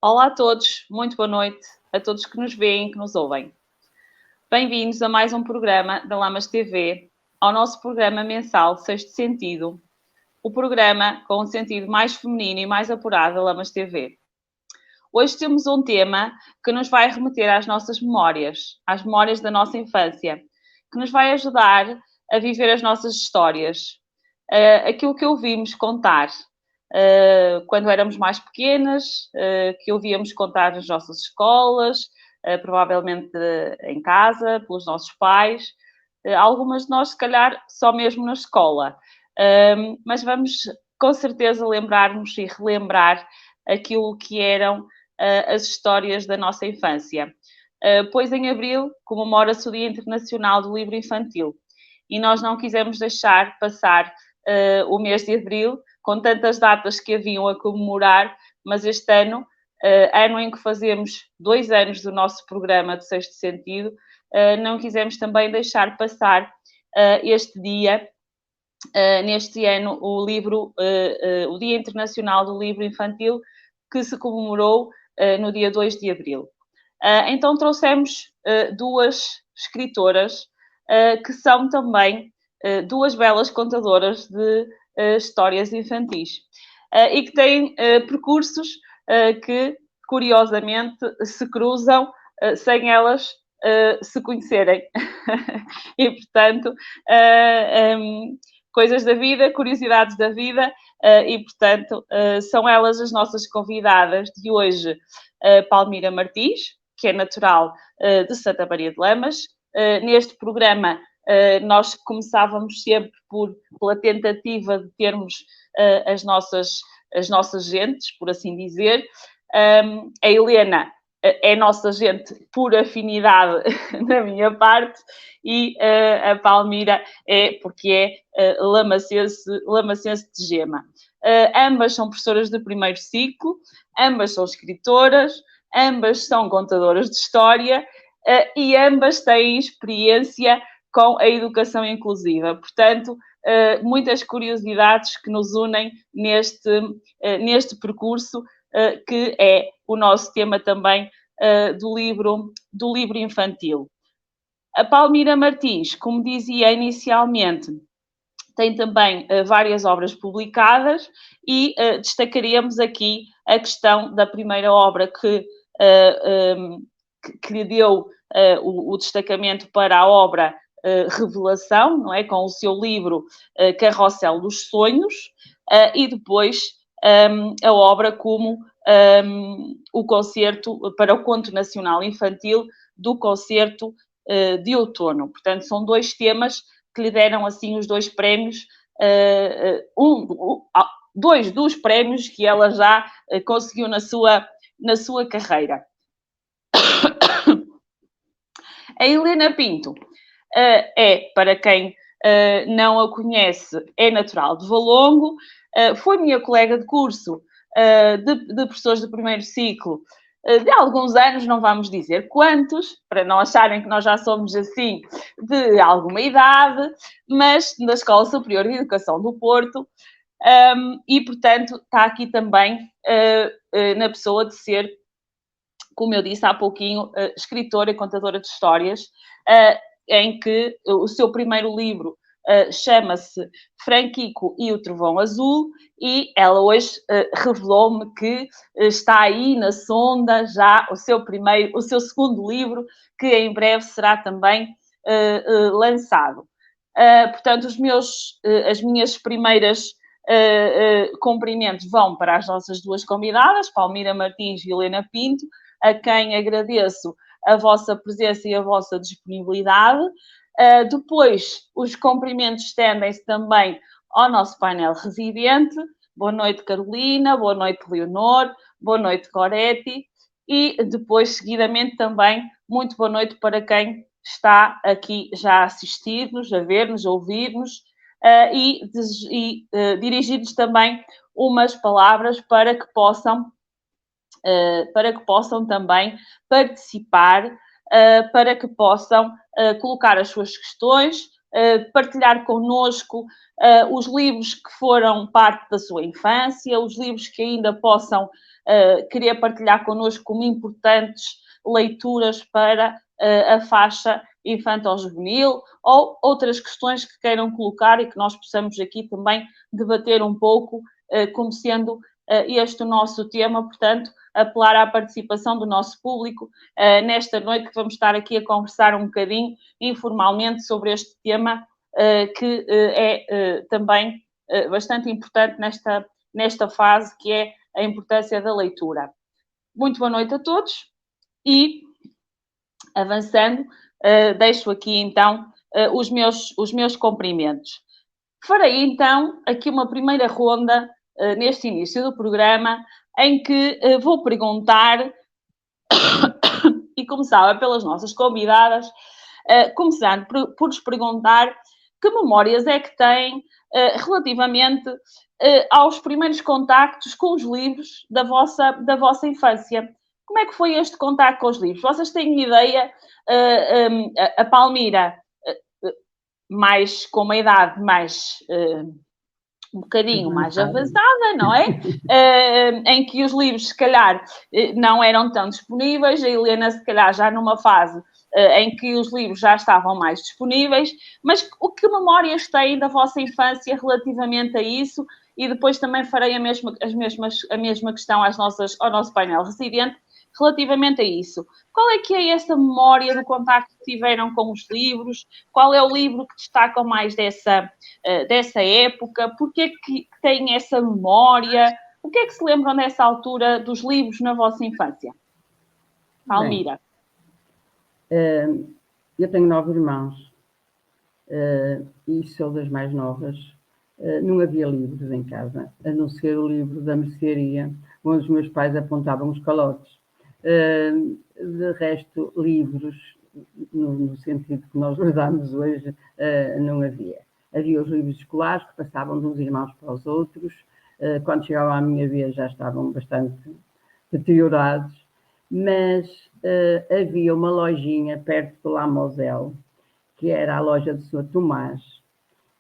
Olá a todos, muito boa noite a todos que nos veem e que nos ouvem. Bem-vindos a mais um programa da Lamas TV, ao nosso programa mensal Sexto Sentido, o programa com um sentido mais feminino e mais apurado da Lamas TV. Hoje temos um tema que nos vai remeter às nossas memórias, às memórias da nossa infância, que nos vai ajudar a viver as nossas histórias, aquilo que ouvimos contar quando éramos mais pequenas, que ouvíamos contar nas nossas escolas, provavelmente em casa, pelos nossos pais, algumas de nós, se calhar, só mesmo na escola. Mas vamos, com certeza, lembrar-nos e relembrar aquilo que eram as histórias da nossa infância. Pois em abril comemora-se o Dia Internacional do Livro Infantil e nós não quisemos deixar passar o mês de abril com tantas datas que haviam a comemorar, mas este ano, ano em que fazemos 2 anos do nosso programa de Sexto Sentido, não quisemos também deixar passar este dia, neste ano, o Dia Internacional do Livro Infantil, que se comemorou no dia 2 de abril. Então trouxemos duas escritoras que são também duas belas contadoras de histórias infantis e que têm percursos que, curiosamente, se cruzam sem elas se conhecerem. E, portanto, coisas da vida, curiosidades da vida, e, portanto, são elas as nossas convidadas de hoje. Palmira Martins, que é natural de Santa Maria de Lamas. Neste programa, nós começávamos sempre pela tentativa de termos as nossas gentes, por assim dizer. A Helena é nossa gente por afinidade da minha parte e a Palmira é porque é lamacense de Gema. Ambas são professoras de primeiro ciclo, ambas são escritoras, ambas são contadoras de história e ambas têm experiência com a educação inclusiva. Portanto, muitas curiosidades que nos unem neste percurso, que é o nosso tema também do livro infantil. A Palmira Martins, como dizia inicialmente, tem também várias obras publicadas e destacaríamos aqui a questão da primeira obra que lhe deu o destacamento para a obra Revelação, não é? Com o seu livro Carrossel dos Sonhos, e depois a obra como o concerto para o Conto Nacional Infantil do Concerto de Outono. Portanto, são dois temas que lhe deram assim os dois prémios, dois dos prémios que ela já conseguiu na sua carreira. A Helena Pinto para quem não a conhece, é natural de Valongo, foi minha colega de curso de professores de primeiro ciclo de alguns anos, não vamos dizer quantos, para não acharem que nós já somos assim de alguma idade, mas da Escola Superior de Educação do Porto, e, portanto, está aqui também na pessoa de ser, como eu disse há pouquinho, escritora e contadora de histórias, em que o seu primeiro livro chama-se Franquico e o Trovão Azul, e ela hoje revelou-me que está aí na sonda já o seu segundo livro, que em breve será também lançado. Portanto, as minhas primeiras cumprimentos vão para as nossas duas convidadas, Palmira Martins e Helena Pinto, a quem agradeço a vossa presença e a vossa disponibilidade. Depois, os cumprimentos estendem-se também ao nosso painel residente. Boa noite, Carolina. Boa noite, Leonor. Boa noite, Goretti. E depois, seguidamente, também, muito boa noite para quem está aqui já a assistir-nos, a ver-nos, a ouvir-nos, e dirigir-lhes também umas palavras para que possam também participar, para que possam colocar as suas questões, partilhar connosco os livros que foram parte da sua infância, os livros que ainda possam querer partilhar connosco como importantes leituras para a faixa infanto-juvenil ou outras questões que queiram colocar e que nós possamos aqui também debater um pouco, como sendo este o nosso tema, portanto, apelar à participação do nosso público nesta noite, que vamos estar aqui a conversar um bocadinho informalmente sobre este tema que é também bastante importante nesta fase, que é a importância da leitura. Muito boa noite a todos e, avançando, deixo aqui então os meus cumprimentos. Farei então aqui uma primeira ronda neste início do programa, em que vou perguntar, e começava pelas nossas convidadas, começando por vos perguntar que memórias é que têm relativamente aos primeiros contactos com os livros da vossa infância. Como é que foi este contacto com os livros? Vocês têm ideia, a Palmira, mais com uma idade mais um bocadinho mais avançada, não é? Em que os livros, se calhar, não eram tão disponíveis. A Helena, se calhar, já numa fase em que os livros já estavam mais disponíveis. Mas o que memórias têm da vossa infância relativamente a isso? E depois também farei a mesma questão ao nosso painel residente relativamente a isso. Qual é que é essa memória do contacto que tiveram com os livros? Qual é o livro que destacam mais dessa época? Porquê é que têm essa memória? O que é que se lembram dessa altura dos livros na vossa infância? Palmira. Eu tenho 9 irmãos e sou das mais novas. Não havia livros em casa, a não ser o livro da mercearia, onde os meus pais apontavam os calotes. De resto, livros, no sentido que nós usamos hoje, não havia. Havia os livros escolares que passavam de uns irmãos para os outros. Quando chegava à minha vez já estavam bastante deteriorados, mas havia uma lojinha perto do Lamosel, que era a loja do Sr. Tomás,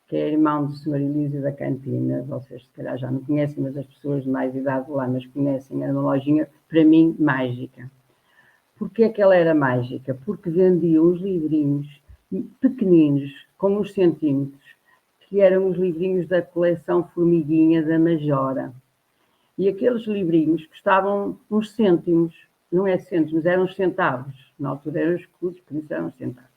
que é irmão do Sr. Elísio da Cantina. Vocês se calhar já não conhecem, mas as pessoas de mais idade lá mas conhecem. Era uma lojinha, para mim, mágica. Porquê é que ela era mágica? Porque vendia uns livrinhos pequeninos, com uns centímetros, que eram os livrinhos da coleção Formiguinha da Majora. E aqueles livrinhos custavam uns cêntimos, não é cêntimos, eram uns centavos. Na altura eram escudos, por isso eram centavos.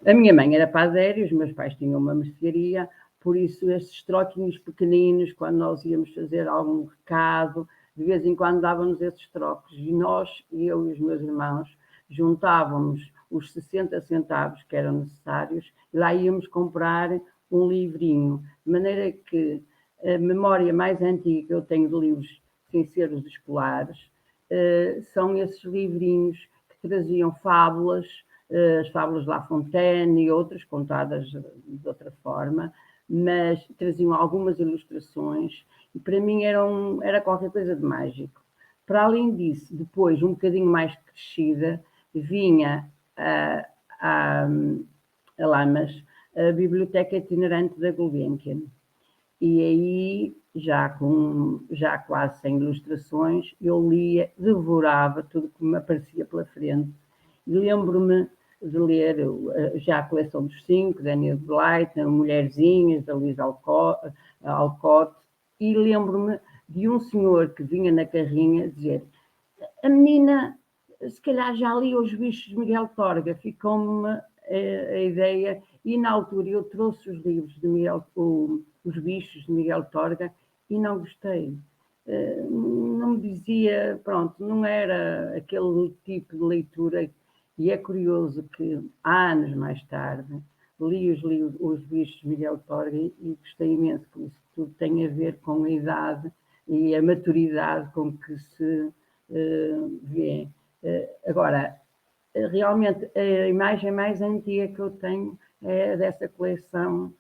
A minha mãe era padeira, os meus pais tinham uma mercearia, por isso estes troquinhos pequeninos, quando nós íamos fazer algum recado, de vez em quando dávamos esses trocos. E nós, eu e os meus irmãos, juntávamos os 60 centavos que eram necessários e lá íamos comprar um livrinho. De maneira que a memória mais antiga que eu tenho de livros, sem ser os escolares, são esses livrinhos que traziam fábulas, as fábulas de La Fontaine e outras contadas de outra forma, mas traziam algumas ilustrações e para mim era qualquer coisa de mágico. Para além disso, depois, um bocadinho mais crescida, vinha a Lamas, a Biblioteca Itinerante da Gulbenkian. E aí, já quase sem ilustrações, eu lia, devorava tudo que me aparecia pela frente. E lembro-me de ler já a coleção dos 5, da Neil Blight, Mulherzinhas, da Luísa Alcott, e lembro-me de um senhor que vinha na carrinha dizer: a menina, se calhar já li Os Bichos de Miguel Torga, ficou-me a ideia, e na altura eu trouxe os livros de Os Bichos de Miguel Torga e não gostei. Não me dizia, pronto, não era aquele tipo de leitura. E é curioso que, anos mais tarde, li Os Bichos de Miguel Torga e gostei imenso, porque isso tudo tem a ver com a idade e a maturidade com que se vê. Agora, realmente, a imagem mais antiga que eu tenho é dessa coleção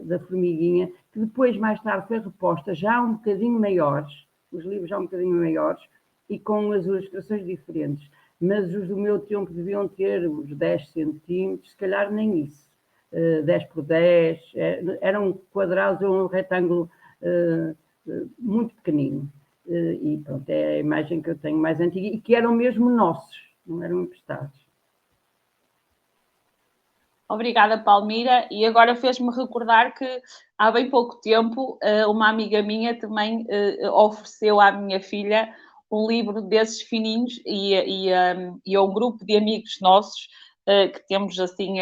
da Formiguinha, que depois, mais tarde, foi reposta já um bocadinho maiores, os livros já um bocadinho maiores, e com as ilustrações diferentes. Mas os do meu tempo deviam ter uns 10 centímetros, se calhar nem isso. 10 por 10, eram quadrados ou um retângulo muito pequenino. E pronto, é a imagem que eu tenho mais antiga e que eram mesmo nossos, não eram emprestados. Obrigada, Palmira. E agora fez-me recordar que há bem pouco tempo uma amiga minha também ofereceu à minha filha um livro desses fininhos e a um grupo de amigos nossos que temos assim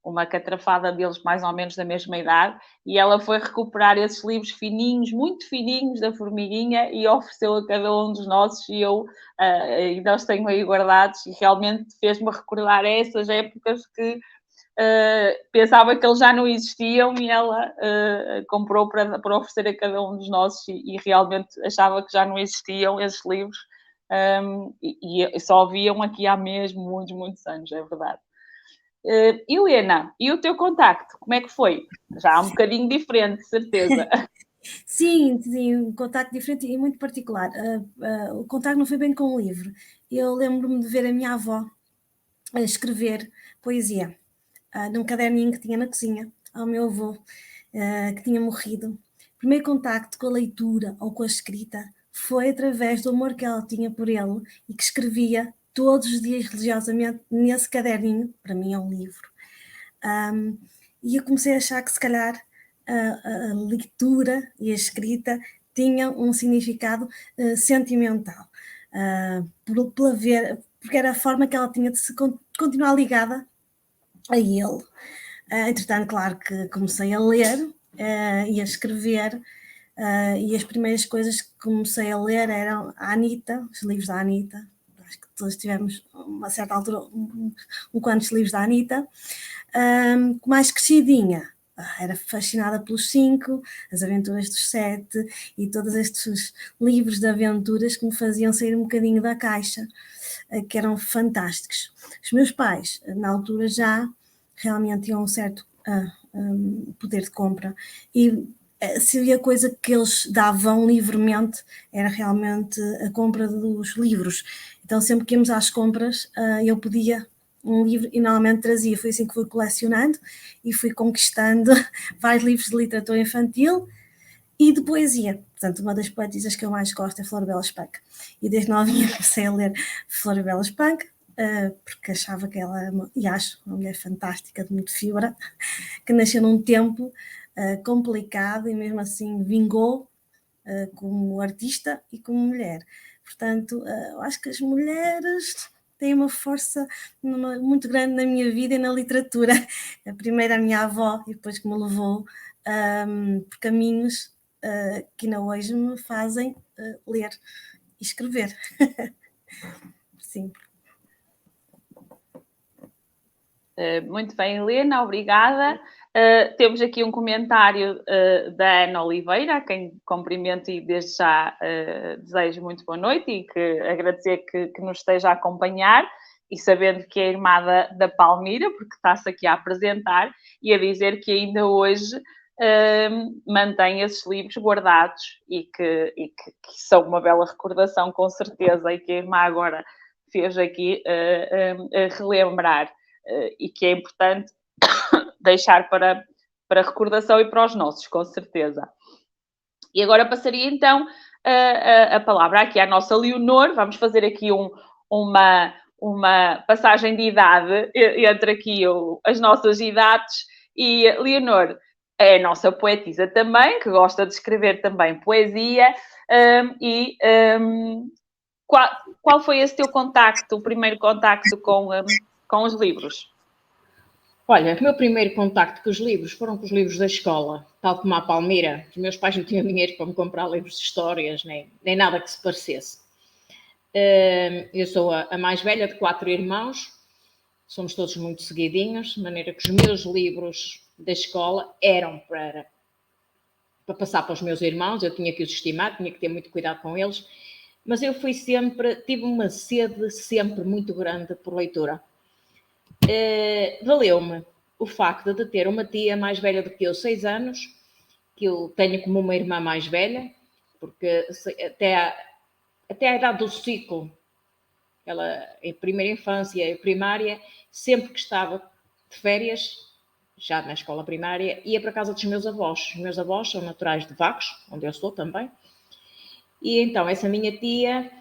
uma catrafada deles mais ou menos da mesma idade, e ela foi recuperar esses livros fininhos, muito fininhos da formiguinha, e ofereceu a cada um dos nossos, e eu ainda os tenho aí guardados, e realmente fez-me recordar essas épocas que pensava que eles já não existiam, e ela comprou para oferecer a cada um dos nossos, e realmente achava que já não existiam esses livros, e só haviam aqui há mesmo muitos anos, é verdade. Helena, e o teu contacto, como é que foi? Já um bocadinho diferente, de certeza. Sim, um contacto diferente e muito particular. O contacto não foi bem com o livro. Eu lembro-me de ver a minha avó a escrever poesia num caderninho que tinha na cozinha, ao meu avô, que tinha morrido. O primeiro contacto com a leitura ou com a escrita foi através do amor que ela tinha por ele e que escrevia todos os dias religiosamente nesse caderninho. Para mim é um livro. E eu comecei a achar que se calhar a leitura e a escrita tinham um significado sentimental, porque era a forma que ela tinha de se continuar ligada a ele. Entretanto, claro que comecei a ler e a escrever, e as primeiras coisas que comecei a ler eram a Anitta, os livros da Anitta. Acho que todos tivemos, uma certa altura, quantos livros da Anitta. Mais crescidinha, era fascinada pelos 5, as aventuras dos 7 e todos estes livros de aventuras que me faziam sair um bocadinho da caixa, que eram fantásticos. Os meus pais, na altura, já realmente tinham um certo poder de compra, e se havia coisa que eles davam livremente era realmente a compra dos livros. Então sempre que íamos às compras eu pedia um livro e normalmente trazia. Foi assim que fui colecionando e fui conquistando vários livros de literatura infantil e de poesia. Portanto, uma das poetisas que eu mais gosto é Floribela Espanca. E desde novinha comecei a ler Floribela Espanca, porque achava que ela, e acho, uma mulher fantástica, de muito fibra, que nasceu num tempo complicado e mesmo assim vingou como artista e como mulher. Portanto, eu acho que as mulheres têm uma força muito grande na minha vida e na literatura. A primeira, a minha avó, e depois que me levou por caminhos que ainda hoje me fazem ler e escrever. Sim. Muito bem, Helena, obrigada. Temos aqui um comentário da Ana Oliveira, a quem cumprimento e desde já desejo muito boa noite e que agradecer que nos esteja a acompanhar, e sabendo que é irmã da Palmira, porque está-se aqui a apresentar e a dizer que ainda hoje mantém esses livros guardados e que são uma bela recordação, com certeza, e que a irmã agora fez aqui relembrar. E que é importante deixar para recordação e para os nossos, com certeza. E agora passaria então a palavra aqui à nossa Leonor. Vamos fazer aqui uma passagem de idade entre aqui as nossas idades. E Leonor é a nossa poetisa também, que gosta de escrever também poesia. Qual foi esse teu contacto, o primeiro contacto com os livros? Olha, o meu primeiro contacto com os livros foram com os livros da escola, tal como a Palmira. Os meus pais não tinham dinheiro para me comprar livros de histórias, nem nada que se parecesse. Eu sou a mais velha de 4 irmãos, somos todos muito seguidinhos, de maneira que os meus livros da escola eram para passar para os meus irmãos. Eu tinha que os estimar, tinha que ter muito cuidado com eles, mas eu tive uma sede sempre muito grande por leitura. Valeu-me o facto de ter uma tia mais velha do que eu, 6 anos, que eu tenho como uma irmã mais velha, porque até a idade do ciclo, ela em primeira infância e primária, sempre que estava de férias, já na escola primária, ia para a casa dos meus avós. Os meus avós são naturais de Vagos, onde eu sou também. E então essa minha tia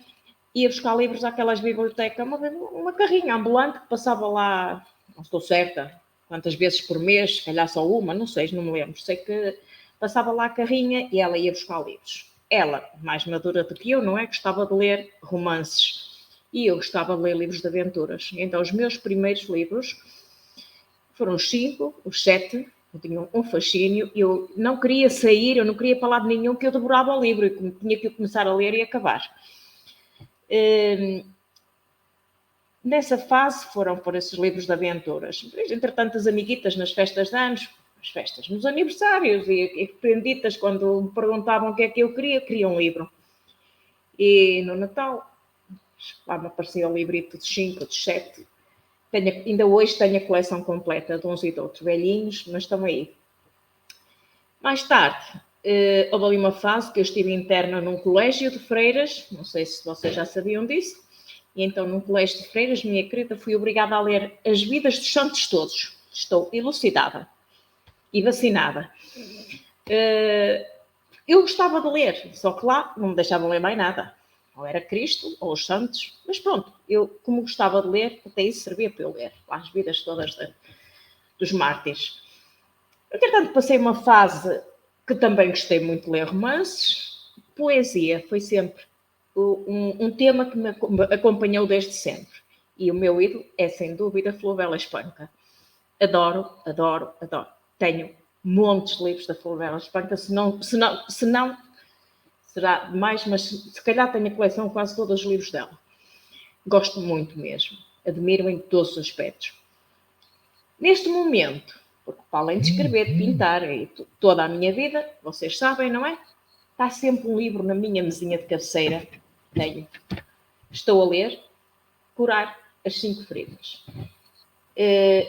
ia buscar livros àquelas bibliotecas, uma carrinha ambulante que passava lá, não estou certa, quantas vezes por mês, se calhar só uma, não sei, não me lembro. Sei que passava lá a carrinha e ela ia buscar livros. Ela, mais madura do que eu, não é? Gostava de ler romances. E eu gostava de ler livros de aventuras. Então os meus primeiros livros foram os 5, os 7, eu tinha um fascínio, eu não queria sair, eu não queria para lado nenhum, que eu devorava o livro e tinha que começar a ler e acabar. Nessa fase foram por esses livros de aventuras. Entretanto, as amiguitas nas festas de anos, as festas nos aniversários e prenditas, quando me perguntavam o que é que eu queria um livro. E no Natal, lá me aparecia o librito dos 5, dos 7. Ainda hoje tenho a coleção completa de uns e de outros, velhinhos, mas estão aí. Mais tarde, houve ali uma fase que eu estive interna num colégio de freiras, não sei se vocês já sabiam disso, e então num colégio de freiras, minha querida, fui obrigada a ler As Vidas dos Santos Todos. Estou elucidada e vacinada. Eu gostava de ler, só que lá não me deixavam ler mais nada. Ou era Cristo, ou os Santos, mas pronto, eu como gostava de ler, até isso servia para eu ler, as vidas todas dos mártires. Entretanto, passei uma fase que também gostei muito de ler romances. Poesia foi sempre um tema que me acompanhou desde sempre. E o meu ídolo é, sem dúvida, Flor Bela Espanca. Adoro, adoro, adoro. Tenho montes de livros da Flor Bela Espanca, se não será demais, mas se calhar tenho a coleção quase todos os livros dela. Gosto muito mesmo. Admiro em todos os aspectos. Neste momento, porque para além de escrever, de pintar, e toda a minha vida, vocês sabem, não é? Está sempre um livro na minha mesinha de cabeceira. Estou a ler Curar as 5 Feridas.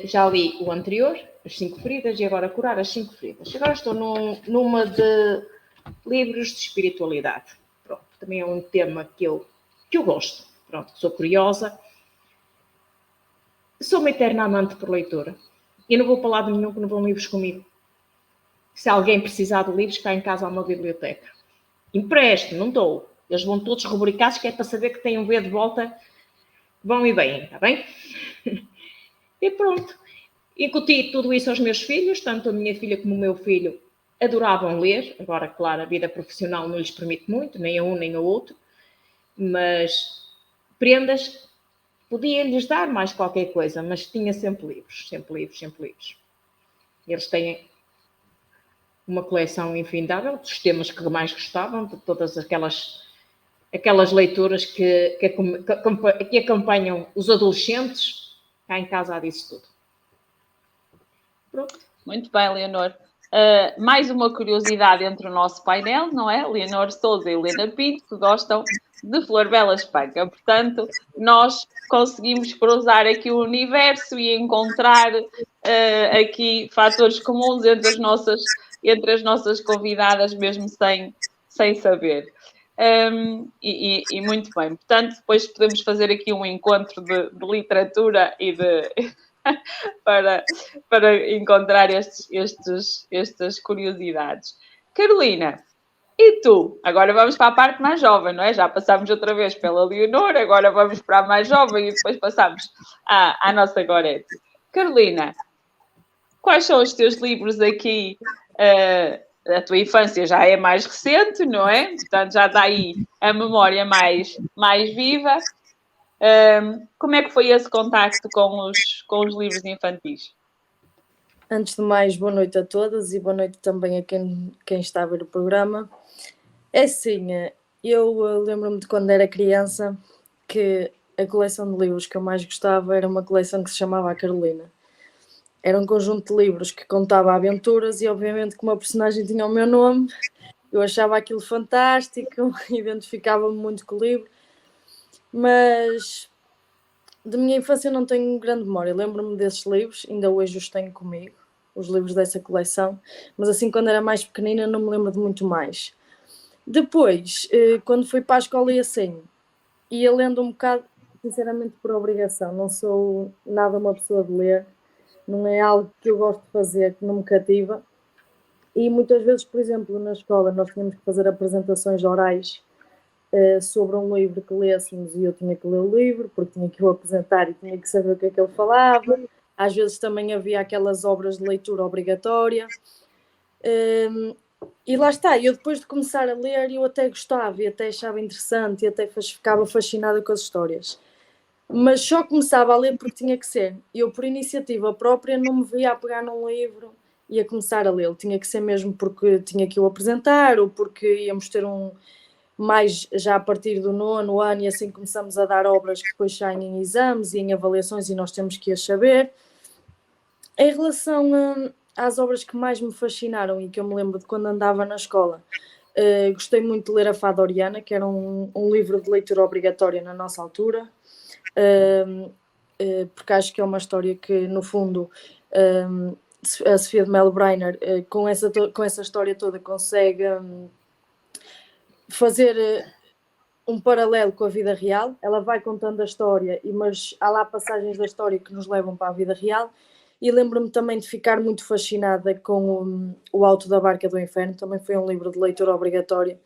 Já li o anterior, As 5 Feridas, e agora Curar as 5 Feridas. Agora estou numa de livros de espiritualidade. Pronto, também é um tema que eu gosto. Pronto, sou curiosa. Sou uma eterna amante por leitura. E não vou para lado nenhum que não vão livros comigo. Se alguém precisar de livros, cá em casa há uma biblioteca. Empresto, não dou. Eles vão todos rubricados, que é para saber que têm um V de volta. Vão e bem, está bem? E pronto. Incuti tudo isso aos meus filhos, tanto a minha filha como o meu filho adoravam ler. Agora, claro, a vida profissional não lhes permite muito, nem a um nem ao outro. Mas prendas, podia-lhes dar mais qualquer coisa, mas tinha sempre livros, sempre livros, sempre livros. Eles têm uma coleção infindável dos temas que mais gostavam, de todas aquelas leituras que acompanham os adolescentes. Cá em casa há disso tudo. Pronto. Muito bem, Leonor. Mais uma curiosidade entre o nosso painel, não é? Leonor Sousa e Helena Pinto, que gostam de Flor Bela Espanca. Portanto, nós conseguimos cruzar aqui o universo e encontrar aqui fatores comuns entre as nossas convidadas, mesmo sem saber. E muito bem. Portanto, depois podemos fazer aqui um encontro de literatura e para encontrar estas curiosidades. Carolina, e tu? Agora vamos para a parte mais jovem, não é? Já passámos outra vez pela Leonor, agora vamos para a mais jovem e depois passamos à nossa Gorete. Carolina, quais são os teus livros aqui? A tua infância já é mais recente, não é? Portanto, já está aí a memória mais viva. Como é que foi esse contacto com os livros infantis? Antes de mais, boa noite a todas e boa noite também a quem está a ver o programa. É assim, eu lembro-me de quando era criança que a coleção de livros que eu mais gostava era uma coleção que se chamava A Carolina. Era um conjunto de livros que contava aventuras e obviamente que uma personagem tinha o meu nome. Eu achava aquilo fantástico, identificava-me muito com o livro. Mas de minha infância eu não tenho grande memória. Lembro-me desses livros, ainda hoje os tenho comigo, os livros dessa coleção, mas assim quando era mais pequenina não me lembro de muito mais. Depois, quando fui para a escola e assim, ia lendo um bocado, sinceramente por obrigação, não sou nada uma pessoa de ler, não é algo que eu gosto de fazer, que não me cativa. E muitas vezes, por exemplo, na escola nós tínhamos que fazer apresentações orais sobre um livro que lêssemos e eu tinha que ler o livro, porque tinha que o apresentar e tinha que saber o que é que ele falava. Às vezes também havia aquelas obras de leitura obrigatória. E lá está, eu depois de começar a ler, eu até gostava e até achava interessante e até ficava fascinada com as histórias. Mas só começava a ler porque tinha que ser. Eu, por iniciativa própria, não me via a pegar num livro e a começar a lê-lo. Tinha que ser mesmo porque tinha que o apresentar ou porque íamos ter mais já a partir do 9º ano e assim começamos a dar obras que depois saem em exames e em avaliações e nós temos que as saber. Em relação às obras que mais me fascinaram e que eu me lembro de quando andava na escola, gostei muito de ler a Fada Oriana, que era um livro de leitura obrigatória na nossa altura, porque acho que é uma história que, no fundo, a Sofia de Mello Breyner, com essa história toda, consegue fazer um paralelo com a vida real. Ela vai contando a história, mas há lá passagens da história que nos levam para a vida real. E lembro-me também de ficar muito fascinada com o Alto da Barca do Inferno. Também foi um livro de leitura obrigatória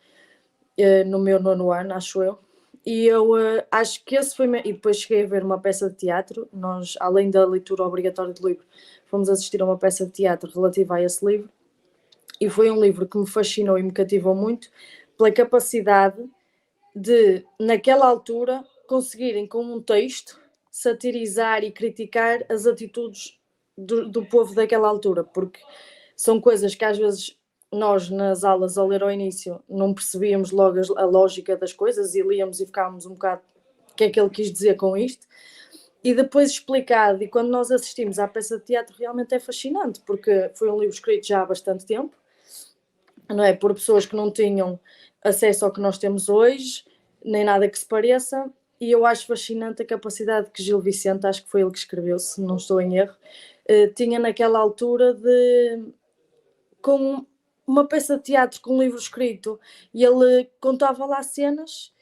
no meu 9º ano, acho eu. E eu acho que esse foi... E depois cheguei a ver uma peça de teatro. Nós, além da leitura obrigatória do livro, fomos assistir a uma peça de teatro relativa a esse livro. E foi um livro que me fascinou e me cativou muito pela capacidade de, naquela altura, conseguirem, com um texto, satirizar e criticar as atitudes do povo daquela altura, porque são coisas que às vezes nós nas aulas ao ler ao início não percebíamos logo a lógica das coisas e líamos e ficávamos um bocado o que é que ele quis dizer com isto, e depois explicado, e quando nós assistimos à peça de teatro realmente é fascinante, porque foi um livro escrito já há bastante tempo, não é? Por pessoas que não tinham acesso ao que nós temos hoje, nem nada que se pareça, e eu acho fascinante a capacidade que Gil Vicente, acho que foi ele que escreveu, se não estou em erro, tinha naquela altura de, com uma peça de teatro, com um livro escrito, e ele contava lá cenas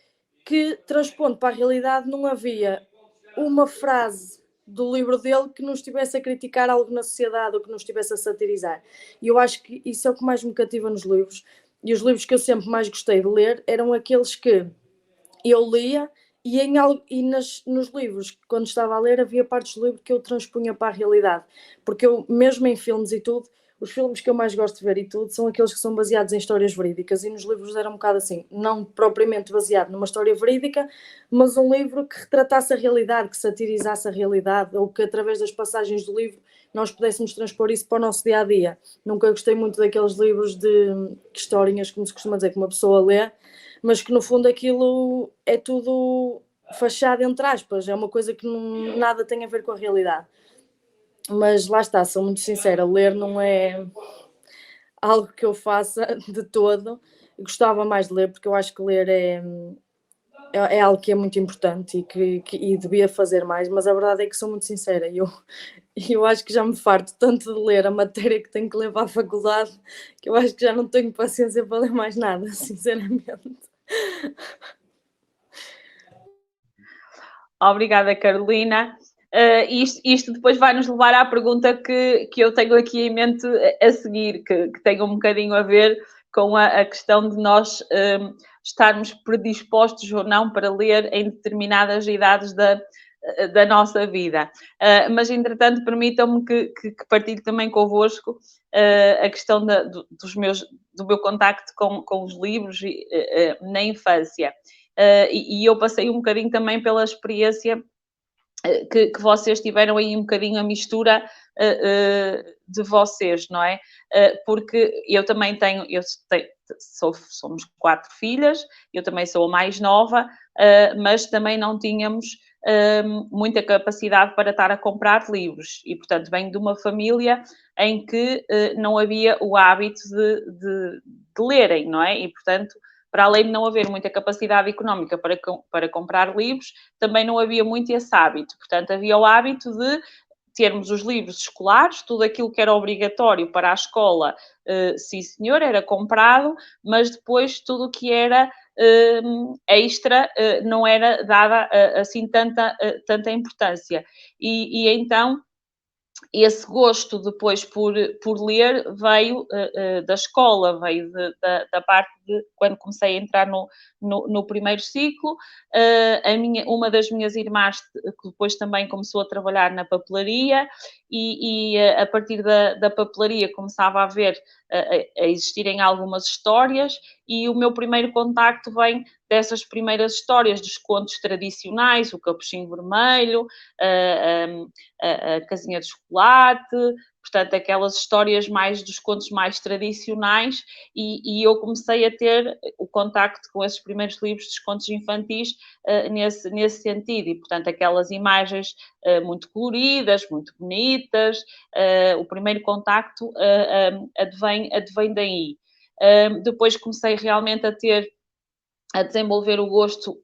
que, transpondo para a realidade, não havia uma frase do livro dele que nos estivesse a criticar algo na sociedade ou que nos estivesse a satirizar. E eu acho que isso é o que mais me cativa nos livros. E os livros que eu sempre mais gostei de ler eram aqueles que eu lia e nos livros, quando estava a ler, havia partes do livro que eu transpunha para a realidade. Porque eu, mesmo em filmes e tudo, os filmes que eu mais gosto de ver e tudo são aqueles que são baseados em histórias verídicas, e nos livros era um bocado assim, não propriamente baseado numa história verídica, mas um livro que retratasse a realidade, que satirizasse a realidade, ou que através das passagens do livro nós pudéssemos transpor isso para o nosso dia-a-dia. Nunca gostei muito daqueles livros de historinhas, como se costuma dizer, que uma pessoa lê, mas que no fundo aquilo é tudo fachado entre aspas, é uma coisa que nada tem a ver com a realidade. Mas lá está, sou muito sincera, ler não é algo que eu faça de todo. Gostava mais de ler, porque eu acho que ler é algo que é muito importante e devia fazer mais, mas a verdade é que sou muito sincera, eu acho que já me farto tanto de ler a matéria que tenho que ler para a faculdade, que eu acho que já não tenho paciência para ler mais nada, sinceramente. Obrigada, Carolina. Isto depois vai nos levar à pergunta que eu tenho aqui em mente a seguir, que tem um bocadinho a ver com a questão de nós estarmos predispostos ou não para ler em determinadas idades da nossa vida. Mas, entretanto, permitam-me que partilhe também convosco a questão do meu contacto com os livros na infância. E eu passei um bocadinho também pela experiência que vocês tiveram aí um bocadinho a mistura de vocês, não é? Porque eu também somos 4 filhas, eu também sou a mais nova, mas também não tínhamos muita capacidade para estar a comprar livros e, portanto, venho de uma família em que não havia o hábito de lerem, não é? E, portanto, para além de não haver muita capacidade económica para comprar livros, também não havia muito esse hábito. Portanto, havia o hábito de termos os livros escolares, tudo aquilo que era obrigatório para a escola, sim senhor, era comprado, mas depois tudo o que era extra não era dada assim tanta importância. E então esse gosto depois por ler veio da escola, veio da parte de quando comecei a entrar no primeiro ciclo. Uma das minhas irmãs, que depois também começou a trabalhar na papelaria, e a partir da papelaria começava a ver a existirem algumas histórias, e o meu primeiro contacto vem dessas primeiras histórias dos contos tradicionais, o Capuchinho Vermelho, a Casinha de Chocolate, portanto, aquelas histórias mais dos contos mais tradicionais, e eu comecei a ter o contacto com esses primeiros livros dos contos infantis nesse sentido, e, portanto, aquelas imagens muito coloridas, muito bonitas, o primeiro contacto advém daí. Depois comecei realmente a desenvolver o gosto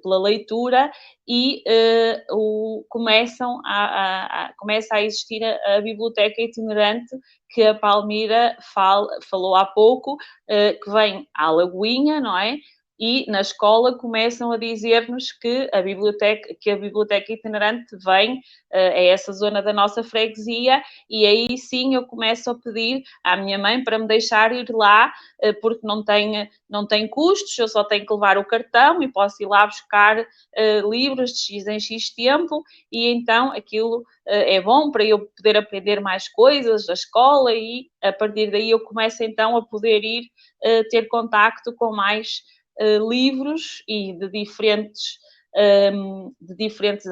pela leitura, e começa a existir a biblioteca itinerante que a Palmira falou há pouco, que vem à Lagoinha, não é? E na escola começam a dizer-nos que a biblioteca itinerante vem a essa zona da nossa freguesia, e aí sim eu começo a pedir à minha mãe para me deixar ir lá, porque não tem custos, eu só tenho que levar o cartão e posso ir lá buscar livros de X em X tempo, e então aquilo é bom para eu poder aprender mais coisas da escola, e a partir daí eu começo então a poder ir ter contacto com mais livros e de diferentes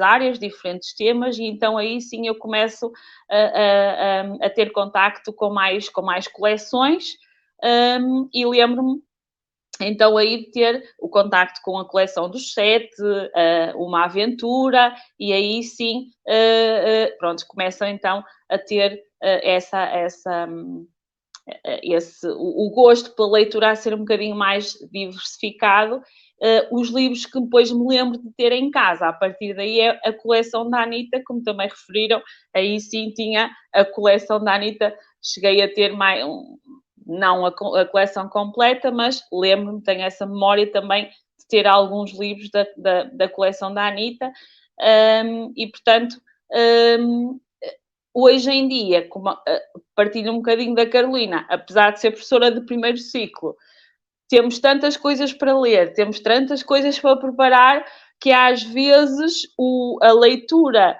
áreas, diferentes temas, e então aí sim eu começo a ter contacto com mais coleções, e lembro-me então aí de ter o contacto com a coleção dos 7, uma aventura, e aí sim, pronto, começam então a ter o gosto pela leitura a ser um bocadinho mais diversificado. Os livros que depois me lembro de ter em casa, a partir daí é a coleção da Anita, como também referiram, aí sim tinha a coleção da Anita, cheguei a ter não a coleção completa, mas lembro-me, tenho essa memória também de ter alguns livros da coleção da Anita, e portanto, hoje em dia, partilho um bocadinho da Carolina, apesar de ser professora de primeiro ciclo, temos tantas coisas para ler, temos tantas coisas para preparar, que às vezes a leitura,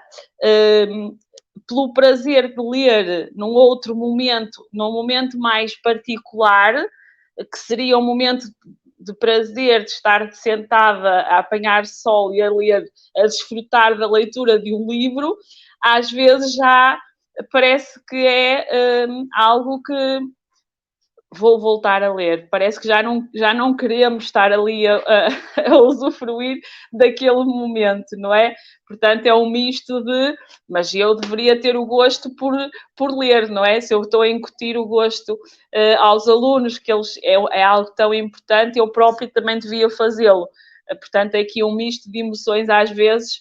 pelo prazer de ler num outro momento, num momento mais particular, que seria um momento de prazer de estar sentada a apanhar sol e a ler, a desfrutar da leitura de um livro, às vezes já parece que é algo que vou voltar a ler. Parece que já não queremos estar ali a usufruir daquele momento, não é? Portanto, é um misto mas eu deveria ter o gosto por ler, não é? Se eu estou a incutir o gosto aos alunos, que é algo tão importante, eu próprio também devia fazê-lo. Portanto, é aqui um misto de emoções, às vezes,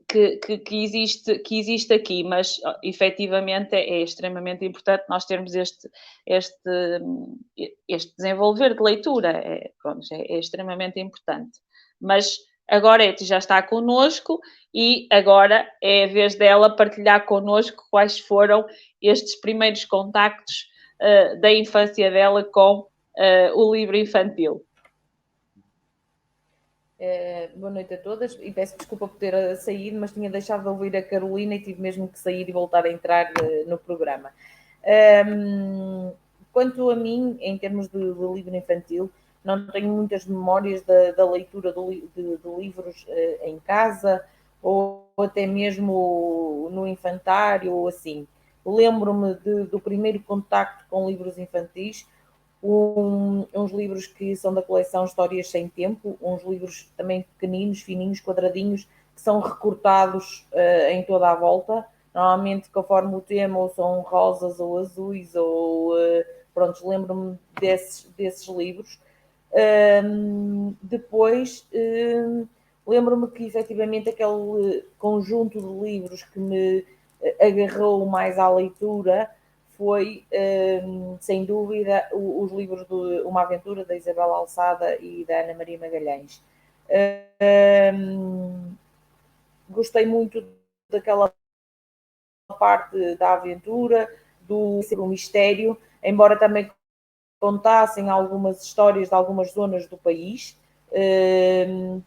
que existe aqui, mas efetivamente é extremamente importante nós termos este desenvolver de leitura, é extremamente importante. Mas agora a Eti já está connosco, e agora é a vez dela partilhar connosco quais foram estes primeiros contactos da infância dela com o livro infantil. Boa noite a todas, e peço desculpa por ter saído, mas tinha deixado de ouvir a Carolina e tive mesmo que sair e voltar a entrar no programa. Quanto a mim, em termos de livro infantil, não tenho muitas memórias da leitura de livros em casa, ou até mesmo no infantário, ou assim. Lembro-me do primeiro contacto com livros infantis, uns livros que são da coleção Histórias Sem Tempo, uns livros também pequeninos, fininhos, quadradinhos, que são recortados em toda a volta, normalmente conforme o tema, ou são rosas ou azuis, ou pronto, lembro-me desses livros. Depois lembro-me que efetivamente aquele conjunto de livros que me agarrou mais à leitura foi, sem dúvida, os livros de Uma Aventura, da Isabela Alçada e da Ana Maria Magalhães. Gostei muito daquela parte da aventura, do mistério, embora também contassem algumas histórias de algumas zonas do país.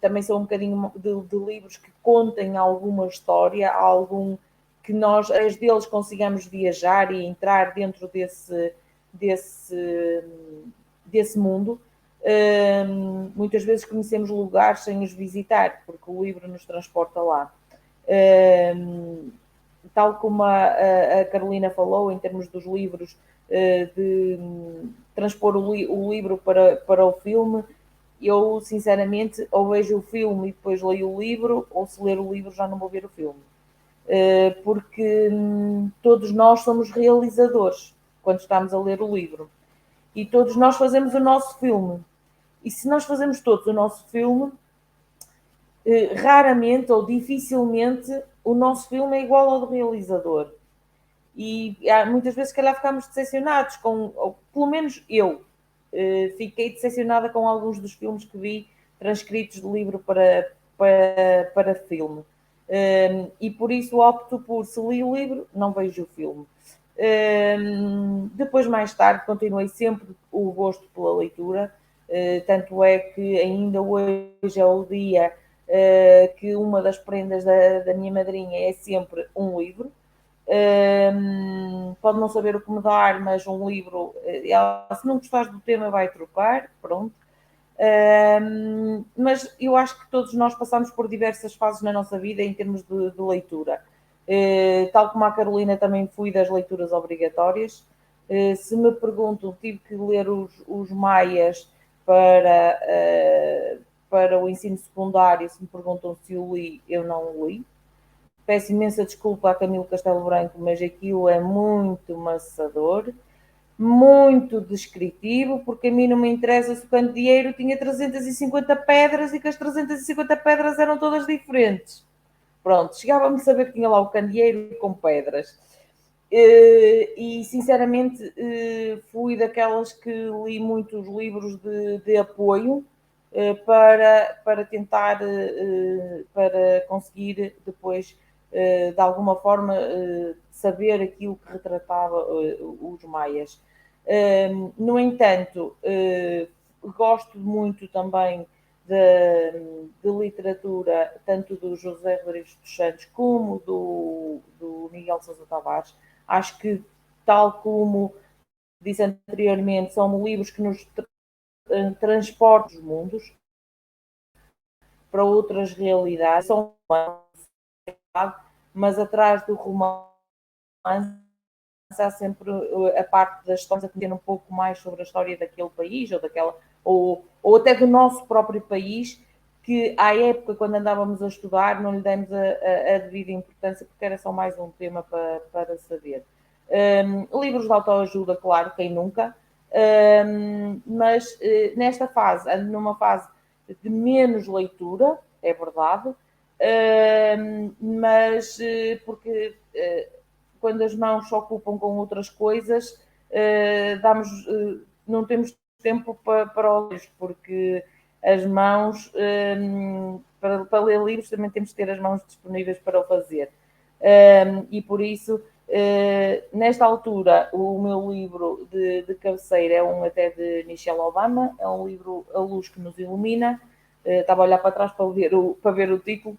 Também são um bocadinho de livros que contem alguma história, algum que nós, as deles, consigamos viajar e entrar dentro desse mundo. Muitas vezes conhecemos lugares sem os visitar, porque o livro nos transporta lá. Tal como a Carolina falou, em termos dos livros, de transpor o livro para o filme, eu sinceramente ou vejo o filme e depois leio o livro, ou se ler o livro já não vou ver o filme. Porque todos nós somos realizadores quando estamos a ler o livro. E todos nós fazemos o nosso filme. E se nós fazemos todos o nosso filme, raramente ou dificilmente o nosso filme é igual ao do realizador. E muitas vezes, se calhar, ficamos decepcionados com, ou pelo menos eu, fiquei decepcionada com alguns dos filmes que vi transcritos de livro para filme. E por isso opto por, se li o livro, não vejo o filme. Depois, mais tarde, continuei sempre o gosto pela leitura, tanto é que ainda hoje é o dia que uma das prendas da minha madrinha é sempre um livro. Pode não saber o que me dar, mas um livro, ela, se não gostares do tema, vai trocar, pronto. Mas eu acho que todos nós passamos por diversas fases na nossa vida em termos de leitura. Tal como a Carolina, também fui das leituras obrigatórias. Se me perguntam, tive que ler os Maias para o ensino secundário. Se me perguntam se o li, eu não o li. Peço imensa desculpa a Camilo Castelo Branco, mas aquilo é muito maçador, muito descritivo, porque a mim não me interessa se o candeeiro tinha 350 pedras e que as 350 pedras eram todas diferentes. Pronto, chegava-me a saber que tinha lá o candeeiro com pedras. E sinceramente fui daquelas que li muitos livros de apoio para tentar, para conseguir depois, de alguma forma, saber aquilo que retratava os maias. No entanto, gosto muito também de literatura, tanto do José Rodrigues dos Santos como do Miguel Sousa Tavares. Acho que, tal como disse anteriormente, são livros que nos transportam os mundos para outras realidades. São mas atrás do romance há sempre a parte das histórias a conhecer um pouco mais sobre a história daquele país ou daquela, ou até do nosso próprio país, que à época, quando andávamos a estudar, não lhe demos a devida importância, porque era só mais um tema para saber. Livros de autoajuda, claro, quem nunca, mas nesta fase, ando numa fase de menos leitura, é verdade, mas porque quando as mãos se ocupam com outras coisas, não temos tempo para os livros, porque as mãos, para ler livros, também temos que ter as mãos disponíveis para o fazer. E por isso, nesta altura, o meu livro de cabeceira é um até de Michelle Obama, é um livro A Luz que Nos Ilumina. Estava a olhar para trás para ver o título.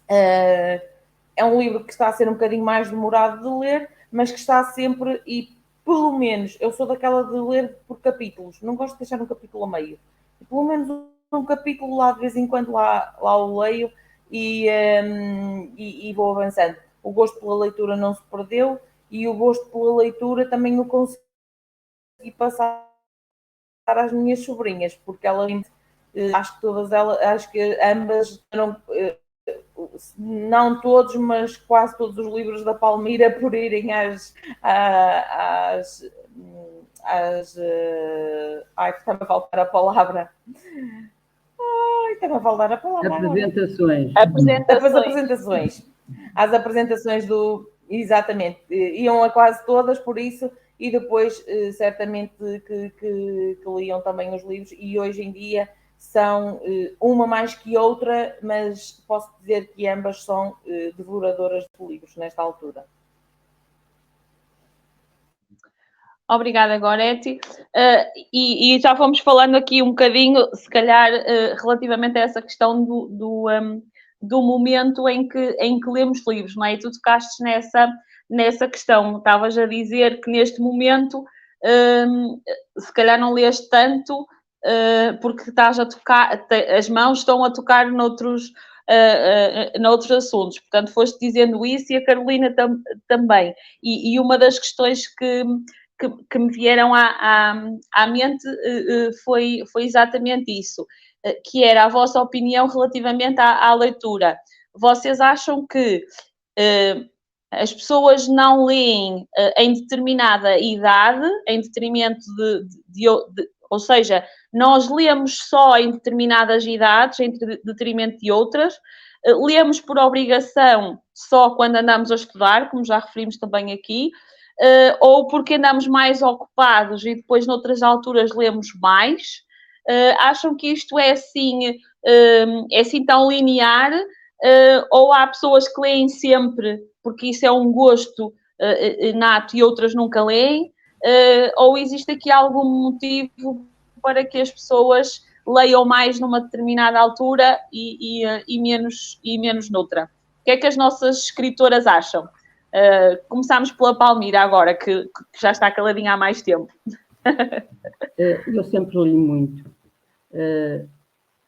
É um livro que está a ser um bocadinho mais demorado de ler, mas que está sempre, e pelo menos, eu sou daquela de ler por capítulos, não gosto de deixar um capítulo a meio. Pelo menos um capítulo lá, de vez em quando, lá o leio e vou avançando. O gosto pela leitura não se perdeu e o gosto pela leitura também o consegui passar às minhas sobrinhas, porque acho que ambas não todos, mas quase todos os livros da Palmira, por irem está-me a faltar a palavra. Está-me a faltar a palavra. Apresentações. As apresentações exatamente, iam a quase todas, por isso, e depois certamente que liam também os livros, e hoje em dia são uma mais que outra, mas posso dizer que ambas são devoradoras de livros nesta altura. Obrigada, Gorete. E já fomos falando aqui um bocadinho, se calhar, relativamente a essa questão do momento em que lemos livros, não é? E tu tocaste nessa questão. Estavas a dizer que neste momento, se calhar não leste tanto, porque estás a tocar, as mãos estão a tocar noutros assuntos. Portanto, foste dizendo isso e a Carolina também. E uma das questões que me vieram à mente foi exatamente isso, que era a vossa opinião relativamente à leitura. Vocês acham que as pessoas não leem em determinada idade, em detrimento ou seja, nós lemos só em determinadas idades, em detrimento de outras, lemos por obrigação só quando andamos a estudar, como já referimos também aqui, ou porque andamos mais ocupados e depois noutras alturas lemos mais. Acham que isto é assim tão linear, ou há pessoas que leem sempre porque isso é um gosto nato e outras nunca leem, ou existe aqui algum motivo para que as pessoas leiam mais numa determinada altura e menos noutra? O que é que as nossas escritoras acham? Começámos pela Palmira agora, que já está caladinha há mais tempo. Eu sempre li muito,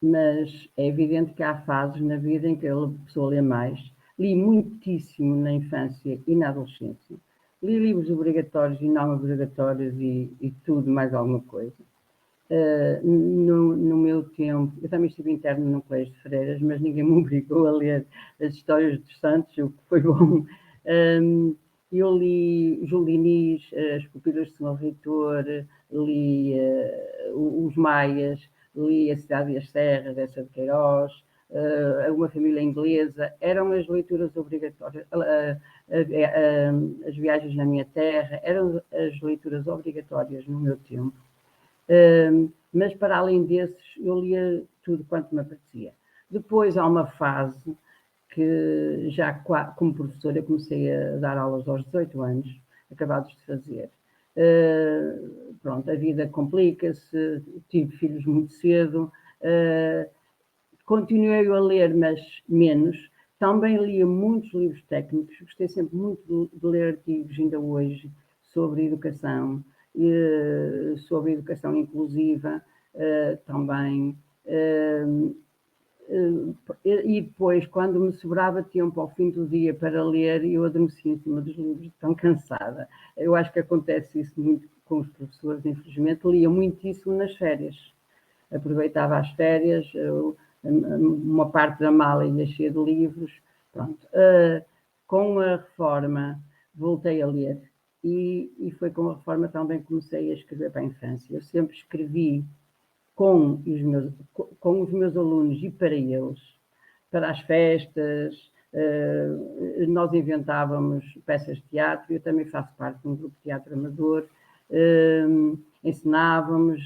mas é evidente que há fases na vida em que a pessoa lê mais. Li muitíssimo na infância e na adolescência. Li livros obrigatórios e não obrigatórios e tudo, mais alguma coisa. No meu tempo, eu também estive interno num colégio de freiras, mas ninguém me obrigou a ler as histórias dos santos, o que foi bom. Eu li Júlio Diniz, As Pupilas de São Reitor, li Os Maias, li A Cidade e as Serras, dessa de Queiroz, Uma Família Inglesa. Eram as leituras obrigatórias. As Viagens na Minha Terra, eram as leituras obrigatórias no meu tempo. Mas para além desses, eu lia tudo quanto me apetecia. Depois há uma fase que já como professora eu comecei a dar aulas aos 18 anos, acabados de fazer. Pronto, a vida complica-se, tive filhos muito cedo, continuei a ler, mas menos. Também lia muitos livros técnicos, gostei sempre muito de ler artigos, ainda hoje, sobre educação, sobre educação inclusiva também. E depois, quando me sobrava tempo ao fim do dia para ler, eu adormecia em cima dos livros, tão cansada. Eu acho que acontece isso muito com os professores, infelizmente. Lia muitíssimo nas férias. Aproveitava as férias, uma parte da mala ia cheia de livros. Pronto. Com a reforma, voltei a ler. E foi com a reforma também que comecei a escrever para a infância. Eu sempre escrevi com os meus alunos e para eles, para as festas. Nós inventávamos peças de teatro, eu também faço parte de um grupo de teatro amador, ensinávamos,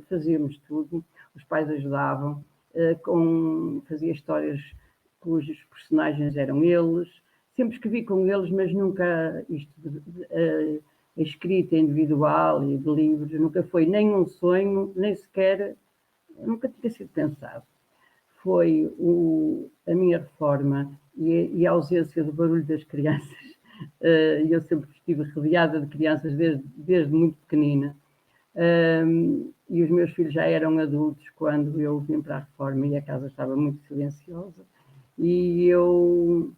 fazíamos tudo, os pais ajudavam, fazia histórias cujos personagens eram eles, sempre escrevi com eles, mas nunca isto a escrita individual e de livros, nunca foi nem um sonho, nem sequer, nunca tinha sido pensado. Foi a minha reforma e a ausência do barulho das crianças. Eu sempre estive rodeada de crianças desde muito pequenina. E os meus filhos já eram adultos quando eu vim para a reforma e a casa estava muito silenciosa. E eu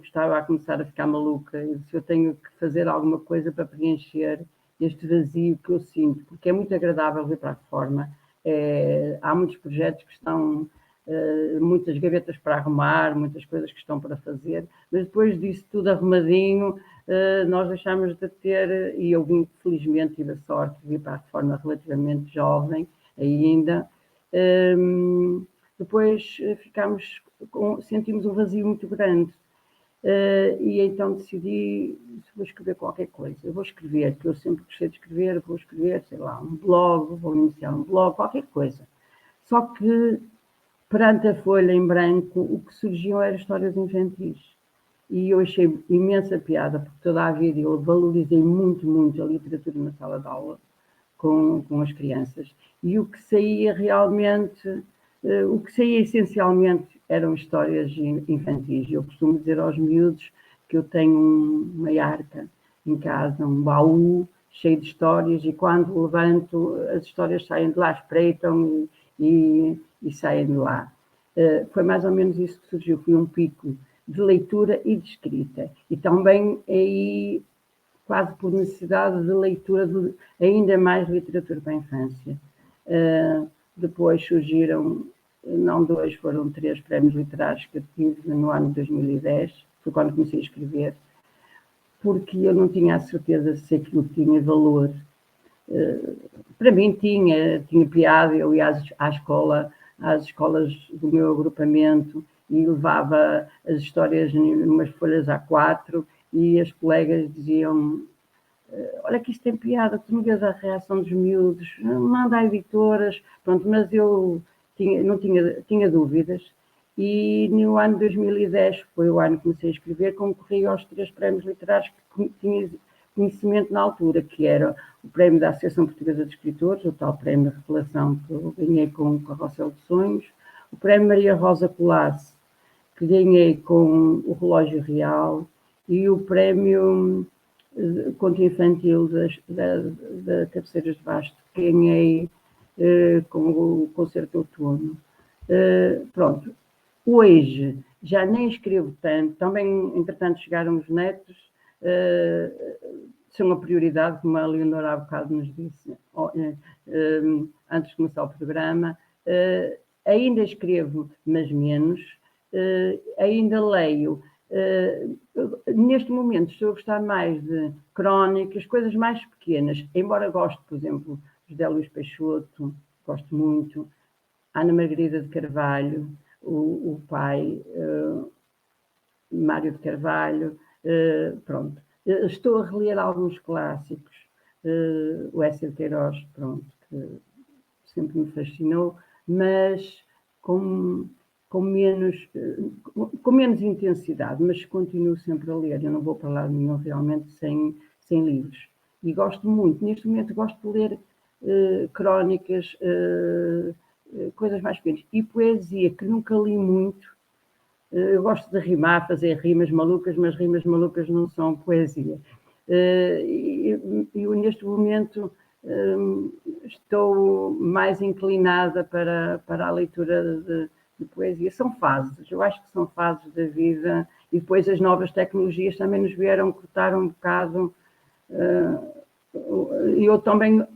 estava a começar a ficar maluca. Eu disse, eu tenho que fazer alguma coisa para preencher este vazio que eu sinto, porque é muito agradável vir para a reforma. Há muitos projetos que estão, muitas gavetas para arrumar, muitas coisas que estão para fazer, mas depois disso tudo arrumadinho, nós deixámos de ter, e eu vim, felizmente, tive a sorte de vir para a reforma relativamente jovem ainda. Depois sentimos um vazio muito grande e então decidi, vou escrever qualquer coisa, eu vou escrever, que eu sempre gostei de escrever, vou escrever, sei lá, um blog, vou iniciar um blog, qualquer coisa. Só que perante a folha em branco, o que surgiu eram histórias infantis. e eu achei imensa piada, porque toda a vida eu valorizei muito a literatura na sala de aula com as crianças, e o que saía realmente, o que saía essencialmente eram histórias infantis. Eu costumo dizer aos miúdos que eu tenho uma arca em casa, um baú cheio de histórias, e quando levanto, as histórias saem de lá, espreitam e saem de lá. Foi mais ou menos isso que surgiu, foi um pico de leitura e de escrita, e também aí quase por necessidade de leitura de ainda mais literatura para a infância. Depois surgiram, não 2, foram 3 prémios literários que eu tive no ano de 2010, foi quando comecei a escrever, porque eu não tinha a certeza se aquilo tinha valor. Para mim tinha piada, eu ia às escolas do meu agrupamento e levava as histórias em umas folhas A4 e as colegas diziam: olha que isto tem piada, tu não vês a reação dos miúdos, manda a editoras, pronto, mas eu tinha dúvidas, e no ano de 2010 foi o ano que comecei a escrever, concorri aos 3 prémios literários que tinha conhecimento na altura, que era o prémio da Associação Portuguesa de Escritores, o tal prémio de Revelação que eu ganhei com o Carrossel de Sonhos, o prémio Maria Rosa Colasse, que ganhei com o Relógio Real, e o prémio Conto Infantil da Cabeceiras de Basto, que ganhei com o Concerto de Outono. Pronto, hoje já nem escrevo tanto, também entretanto chegaram os netos, são a prioridade, como a Leonora há bocado nos disse, antes de começar o programa. Ainda escrevo, mas menos, ainda leio. Neste momento estou a gostar mais de crónicas, coisas mais pequenas, embora goste, por exemplo, José Luís Peixoto, gosto muito, Ana Margarida de Carvalho, o pai, Mário de Carvalho, pronto. Estou a reler alguns clássicos, o Écio de Queiroz, pronto, que sempre me fascinou, mas com menos intensidade, mas continuo sempre a ler. Eu não vou para lado nenhum realmente sem livros. E gosto muito, neste momento gosto de ler crónicas, coisas mais pequenas. E poesia, que nunca li muito. Eu gosto de rimar, fazer rimas malucas, mas rimas malucas não são poesia. Eu neste momento estou mais inclinada para a leitura de poesia. São fases, eu acho que são fases da vida, e depois as novas tecnologias também nos vieram cortar um bocado. Eu também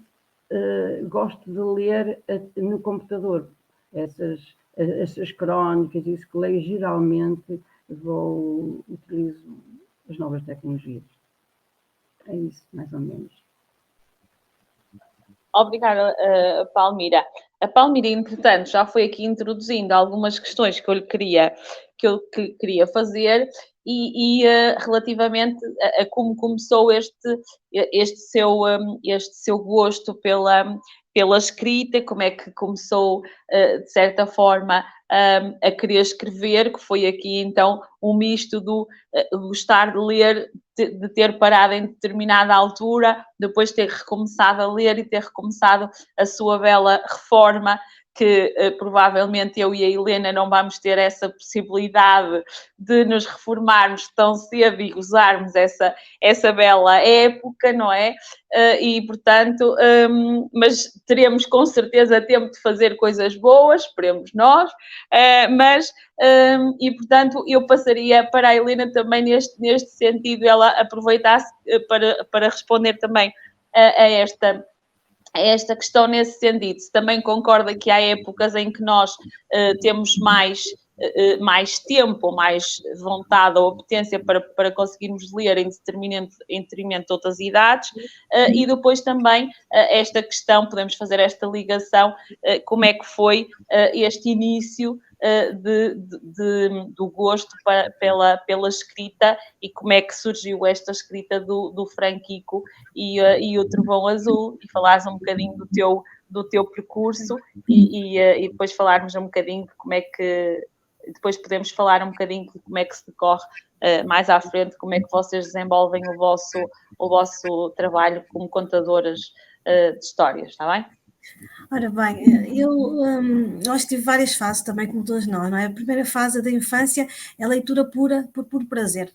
gosto de ler no computador essas crónicas, isso que leio geralmente, utilizo as novas tecnologias. É isso, mais ou menos. Obrigada, Palmira. A Palmira, entretanto, já foi aqui introduzindo algumas questões que eu queria fazer, e relativamente a como começou este seu gosto pela escrita, como é que começou, de certa forma, a querer escrever, que foi aqui então um misto do gostar de ler, de ter parado em determinada altura, depois ter recomeçado a ler e ter recomeçado a sua bela reforma, que provavelmente eu e a Helena não vamos ter essa possibilidade de nos reformarmos tão cedo e gozarmos essa bela época, não é? E, portanto, mas teremos com certeza tempo de fazer coisas boas, esperemos nós, e, portanto, eu passaria para a Helena também neste sentido, ela aproveitasse para responder também a esta questão nesse sentido. Se também concorda que há épocas em que nós temos mais tempo, mais vontade ou apetência para conseguirmos ler em detrimento de outras idades, e depois também esta questão, podemos fazer esta ligação, como é que foi este início do gosto pela escrita, e como é que surgiu esta escrita do Franquico e o Trovão Azul, e falares um bocadinho do teu percurso, e depois falarmos um bocadinho de como é que... Depois podemos falar um bocadinho de como é que se decorre mais à frente como é que vocês desenvolvem o vosso trabalho como contadoras de histórias, está bem? Ora bem, eu acho que tive várias fases também, como todos nós, não é? A primeira fase da infância é a leitura pura por puro prazer.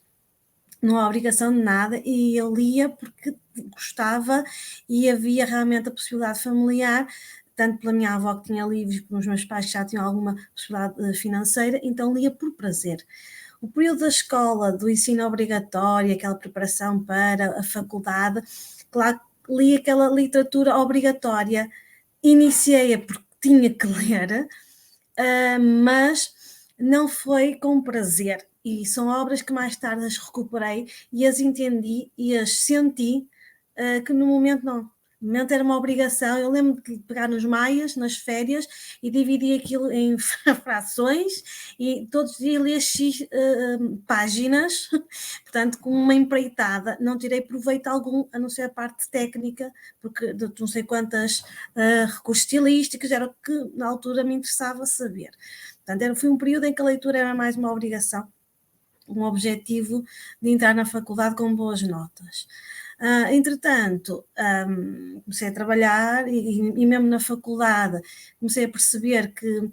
Não há obrigação de nada, e eu lia porque gostava e havia realmente a possibilidade familiar, tanto pela minha avó que tinha livros, pelos meus pais que já tinham alguma possibilidade financeira, então lia por prazer. O período da escola, do ensino obrigatório, aquela preparação para a faculdade, claro, li aquela literatura obrigatória, iniciei-a porque tinha que ler, mas não foi com prazer. E são obras que mais tarde as recuperei e as entendi e as senti, que no momento não. No momento era uma obrigação. Eu lembro de pegar nos maias, nas férias, e dividir aquilo em frações e todos os dias ler X páginas, portanto, com uma empreitada. Não tirei proveito algum, a não ser a parte técnica, porque de não sei quantas recursos estilísticos, era o que na altura me interessava saber. Portanto, foi um período em que a leitura era mais uma obrigação, um objetivo de entrar na faculdade com boas notas. Entretanto, comecei a trabalhar e mesmo na faculdade comecei a perceber que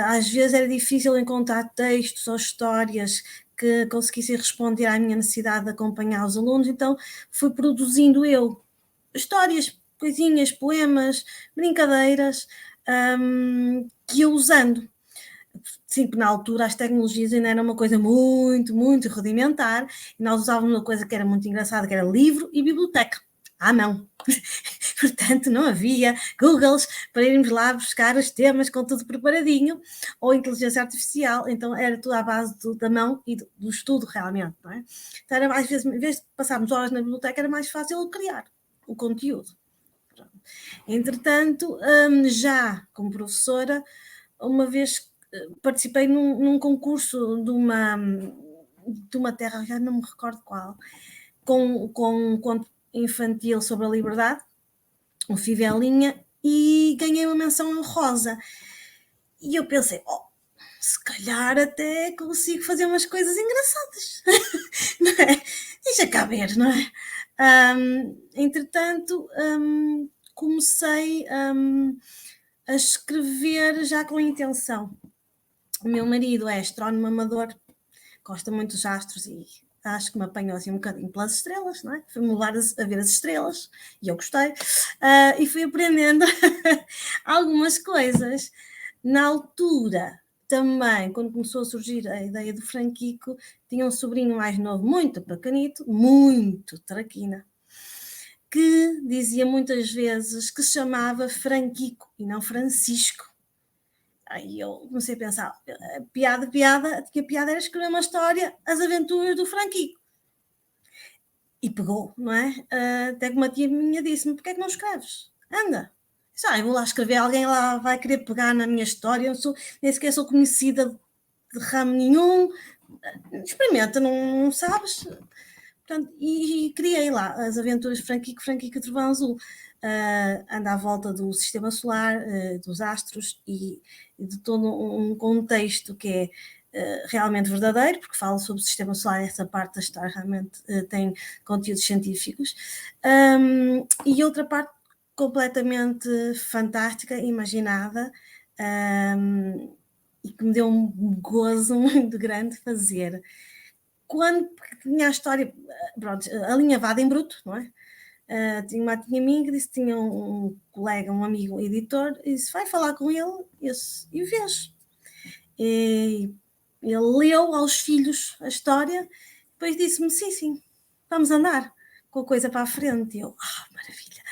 às vezes era difícil encontrar textos ou histórias que conseguissem responder à minha necessidade de acompanhar os alunos, então fui produzindo eu histórias, coisinhas, poemas, brincadeiras, que eu usando. Sim, na altura as tecnologias ainda eram uma coisa muito, muito rudimentar, e nós usávamos uma coisa que era muito engraçada, que era livro e biblioteca. À mão. Portanto, não havia Googles para irmos lá buscar os temas com tudo preparadinho, ou inteligência artificial, então era tudo à base da mão e do estudo realmente, não é? Então, era, às vezes, em vez de passarmos horas na biblioteca, era mais fácil criar o conteúdo. Entretanto, já como professora, uma vez participei num concurso de uma terra, já não me recordo qual, com um conto infantil sobre a liberdade, o Fivelinha, e ganhei uma menção honrosa. E eu pensei, se calhar até consigo fazer umas coisas engraçadas. Não é? Deixa cá ver, não é? Entretanto, comecei a escrever já com intenção. O meu marido é astrónomo amador, gosta muito dos astros e acho que me apanhou assim um bocadinho pelas estrelas, não é? Foi-me levar a ver as estrelas e eu gostei. E fui aprendendo algumas coisas. Na altura, também, quando começou a surgir a ideia do Franquico, tinha um sobrinho mais novo, muito pequenito, muito traquina, que dizia muitas vezes que se chamava Franquico e não Francisco. Aí eu comecei a pensar, a piada era escrever uma história, as aventuras do Franquico. E pegou, não é? Até que uma tia minha disse-me, porquê é que não escreves? Anda. Eu vou lá escrever, alguém lá vai querer pegar na minha história, nem sequer sou conhecida de ramo nenhum. Experimenta, não sabes? Portanto, e criei lá as aventuras Franquico e Trovão Azul. Anda à volta do sistema solar, dos astros e de todo um contexto que é realmente verdadeiro, porque falo sobre o sistema solar, essa parte da história realmente tem conteúdos científicos, e outra parte completamente fantástica, imaginada, e que me deu um gozo muito grande fazer. Quando tinha a história, pronto, alinhavada em bruto, não é? Tinha uma tia minha que disse que tinha um colega, um amigo editor, e disse, vai falar com ele e vês. E ele leu aos filhos a história, depois disse-me, sim, vamos andar com a coisa para a frente. E eu, maravilha.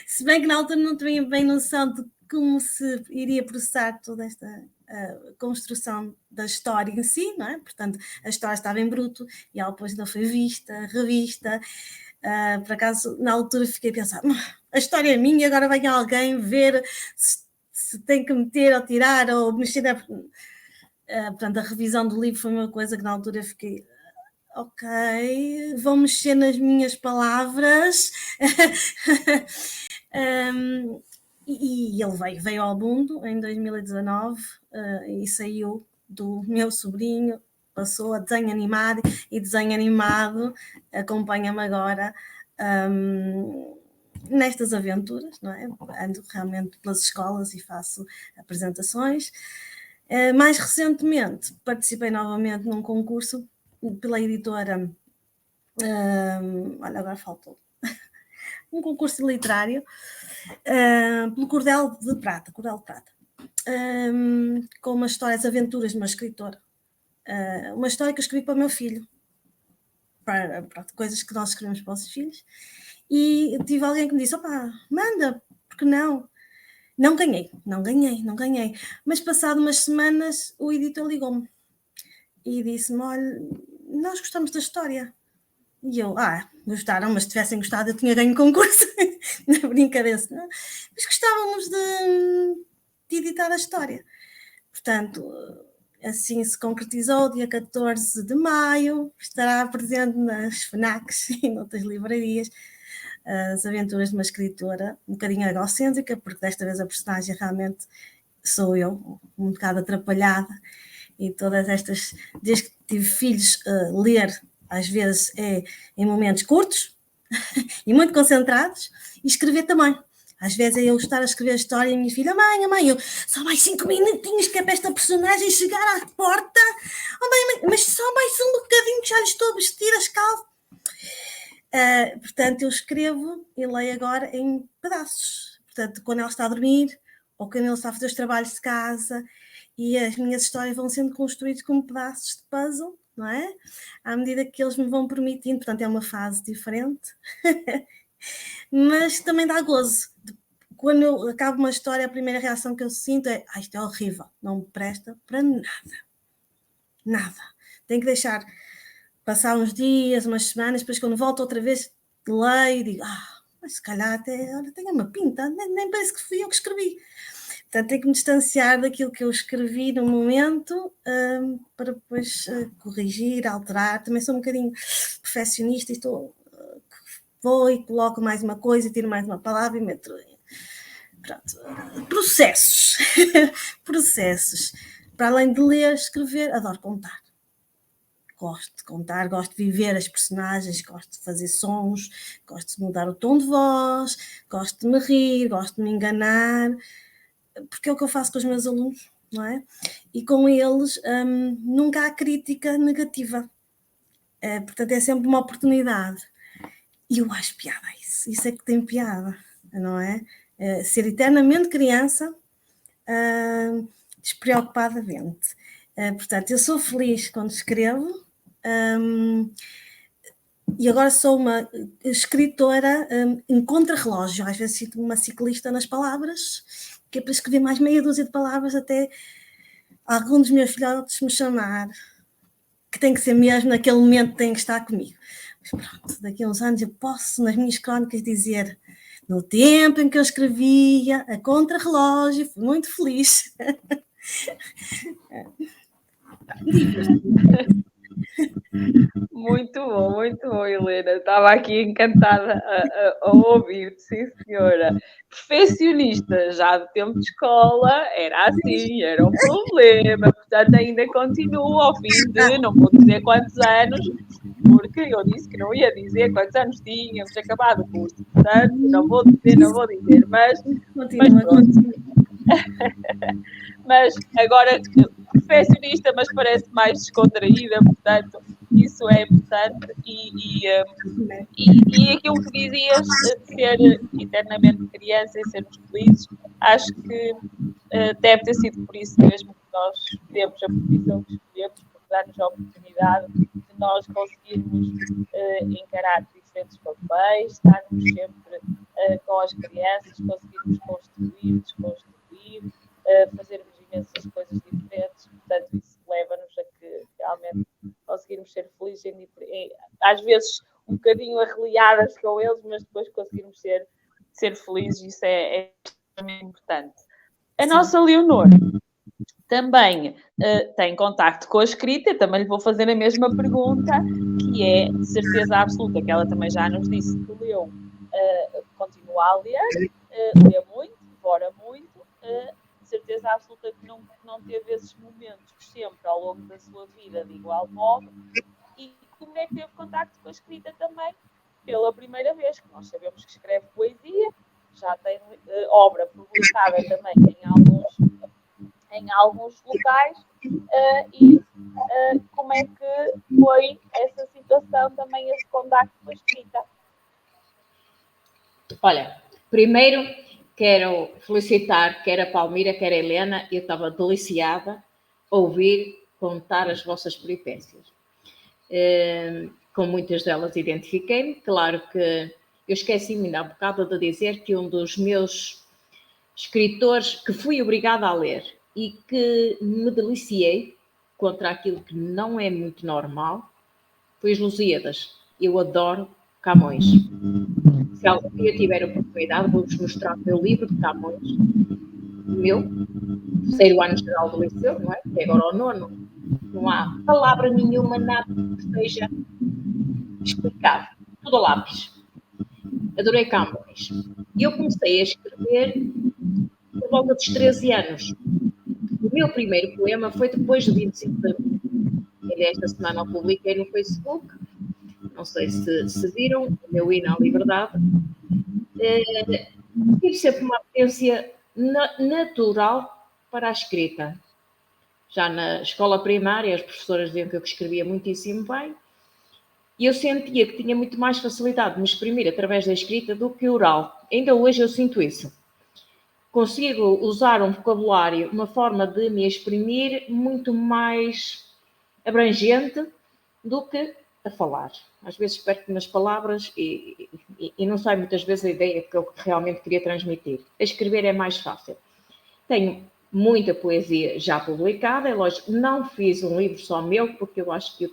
Se bem que na altura não tinha bem noção de como se iria processar toda esta construção da história em si, não é? Portanto, a história estava em bruto e ela depois ainda foi vista, revista. Por acaso, na altura fiquei a pensar, a história é minha, agora vem alguém ver se tem que meter ou tirar ou mexer na... portanto, a revisão do livro foi uma coisa que na altura fiquei... Ok, vou mexer nas minhas palavras. E ele veio ao mundo em 2019 e saiu do meu sobrinho passou a desenho animado, e desenho animado acompanha-me agora nestas aventuras, não é? Ando realmente pelas escolas e faço apresentações. Mais recentemente participei novamente num concurso pela editora, olha, agora faltou, um concurso literário, pelo Cordel de Prata, com umas histórias, aventuras de uma escritora. Uma história que eu escrevi para o meu filho, para coisas que nós escrevemos para os nossos filhos, e tive alguém que me disse, opá, manda, porque não? Não ganhei, mas passado umas semanas o editor ligou-me e disse-me, olha, nós gostamos da história. E eu, gostaram, mas se tivessem gostado eu tinha ganho concurso. Na brincadeira, não? Mas gostávamos de editar a história. Portanto, assim se concretizou. Dia 14 de maio estará presente nas FNACs e noutras livrarias as aventuras de uma escritora um bocadinho egocêntrica, porque desta vez a personagem realmente sou eu, um bocado atrapalhada, e todas estas, desde que tive filhos, ler às vezes é em momentos curtos e muito concentrados, e escrever também. Às vezes é eu estar a escrever a história e a minha filha, mãe, eu só mais 5 minutinhos que é para esta personagem chegar à porta, mãe, mas só mais um bocadinho que já lhe estou a vestir as calças. Portanto, eu escrevo e leio agora em pedaços. Portanto, quando ela está a dormir ou quando ele está a fazer os trabalhos de casa, e as minhas histórias vão sendo construídas como pedaços de puzzle, não é? À medida que eles me vão permitindo. Portanto, é uma fase diferente, mas também dá gozo. Quando eu acabo uma história, a primeira reação que eu sinto é, isto é horrível, não me presta para nada. Tenho que deixar passar uns dias, umas semanas, depois quando volto outra vez, leio e digo, mas se calhar até, olha, tem uma pinta, nem parece que fui eu que escrevi. Portanto, tenho que me distanciar daquilo que eu escrevi no momento, para depois corrigir, alterar. Também sou um bocadinho perfeccionista e vou e coloco mais uma coisa, tiro mais uma palavra e meto. Pronto. Processos. Processos. Para além de ler, escrever, adoro contar. Gosto de contar, gosto de viver as personagens, gosto de fazer sons, gosto de mudar o tom de voz, gosto de me rir, gosto de me enganar, porque é o que eu faço com os meus alunos, não é? E com eles nunca há crítica negativa. Portanto, é sempre uma oportunidade. E eu acho piada isso é que tem piada, não é? Ser eternamente criança, despreocupadamente. Portanto, eu sou feliz quando escrevo, e agora sou uma escritora em contrarrelógio. Às vezes sinto-me uma ciclista nas palavras, que é para escrever mais meia dúzia de palavras até algum dos meus filhotes me chamar, que tem que ser mesmo, naquele momento tem que estar comigo. Mas pronto, daqui a uns anos eu posso, nas minhas crónicas, dizer, no tempo em que eu escrevia a contrarrelógio, fui muito feliz. Muito bom, Helena. Estava aqui encantada a ouvir-te, sim, senhora. Perfeccionista, já do tempo de escola, era assim, era um problema. Portanto, ainda continuo ao fim de, não vou dizer quantos anos, porque eu disse que não ia dizer quantos anos tínhamos acabado o curso. Portanto, não vou dizer, mas pronto. Mas agora, perfeccionista, mas parece mais descontraída, portanto, isso é importante. E aquilo que dizias, de ser eternamente criança e sermos felizes, acho que deve ter sido por isso mesmo que nós temos a profissão que escolhemos, porque dá-nos a oportunidade de nós conseguirmos encarar diferentes papéis, estarmos sempre com as crianças, conseguirmos construir, desconstruir, fazermos imensas coisas diferentes. Portanto, isso leva-nos a que realmente conseguirmos ser felizes, às vezes um bocadinho arreliadas com eles, mas depois conseguirmos ser felizes. Isso é extremamente importante. A nossa Leonor também tem contacto com a escrita. Eu também lhe vou fazer a mesma pergunta, que é de certeza absoluta, que ela também já nos disse que leu, continua a ler, lê muito, devora muito, de certeza absoluta que não teve esses momentos sempre ao longo da sua vida de igual modo, e como é que teve contacto com a escrita também pela primeira vez, que nós sabemos que escreve poesia, já tem obra publicada também em alguns locais, e como é que foi essa situação também, esse contacto com a escrita? Olha, primeiro quero felicitar quer a Palmira, quer a Helena. Eu estava deliciada a ouvir contar as vossas peripécias. Com muitas delas identifiquei-me. Claro que eu esqueci-me há bocado de dizer que um dos meus escritores que fui obrigada a ler e que me deliciei contra aquilo que não é muito normal foi os Lusíadas. Eu adoro Camões. Se algum dia tiver a oportunidade, vou-vos mostrar o meu livro de Camões, o meu, terceiro ano geral do liceu, não é? Que é agora o nono. Não há palavra nenhuma, nada que seja explicado. Tudo a lápis. Adorei Camões. E eu comecei a escrever por volta dos 13 anos. O meu primeiro poema foi depois do 25 de abril. Esta semana eu publiquei no Facebook. Não sei se viram, o meu hino à liberdade. Tive sempre uma potência natural para a escrita. Já na escola primária, as professoras diziam que eu escrevia muitíssimo bem, e eu sentia que tinha muito mais facilidade de me exprimir através da escrita do que oral. Ainda hoje eu sinto isso. Consigo usar um vocabulário, uma forma de me exprimir muito mais abrangente do que a falar. Às vezes perco nas palavras e não sai muitas vezes a ideia que eu realmente queria transmitir. A escrever é mais fácil. Tenho muita poesia já publicada, é lógico, não fiz um livro só meu, porque eu acho que o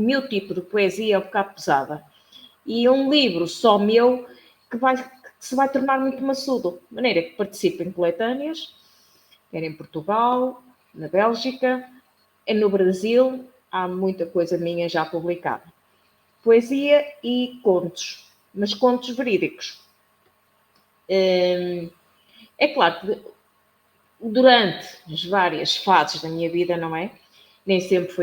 meu tipo de poesia é um bocado pesada. E um livro só meu que se vai tornar muito maçudo, de maneira que participo em coletâneas, quer em Portugal, na Bélgica, no Brasil, há muita coisa minha já publicada. Poesia e contos, mas contos verídicos. É claro que durante as várias fases da minha vida, não é? Nem sempre me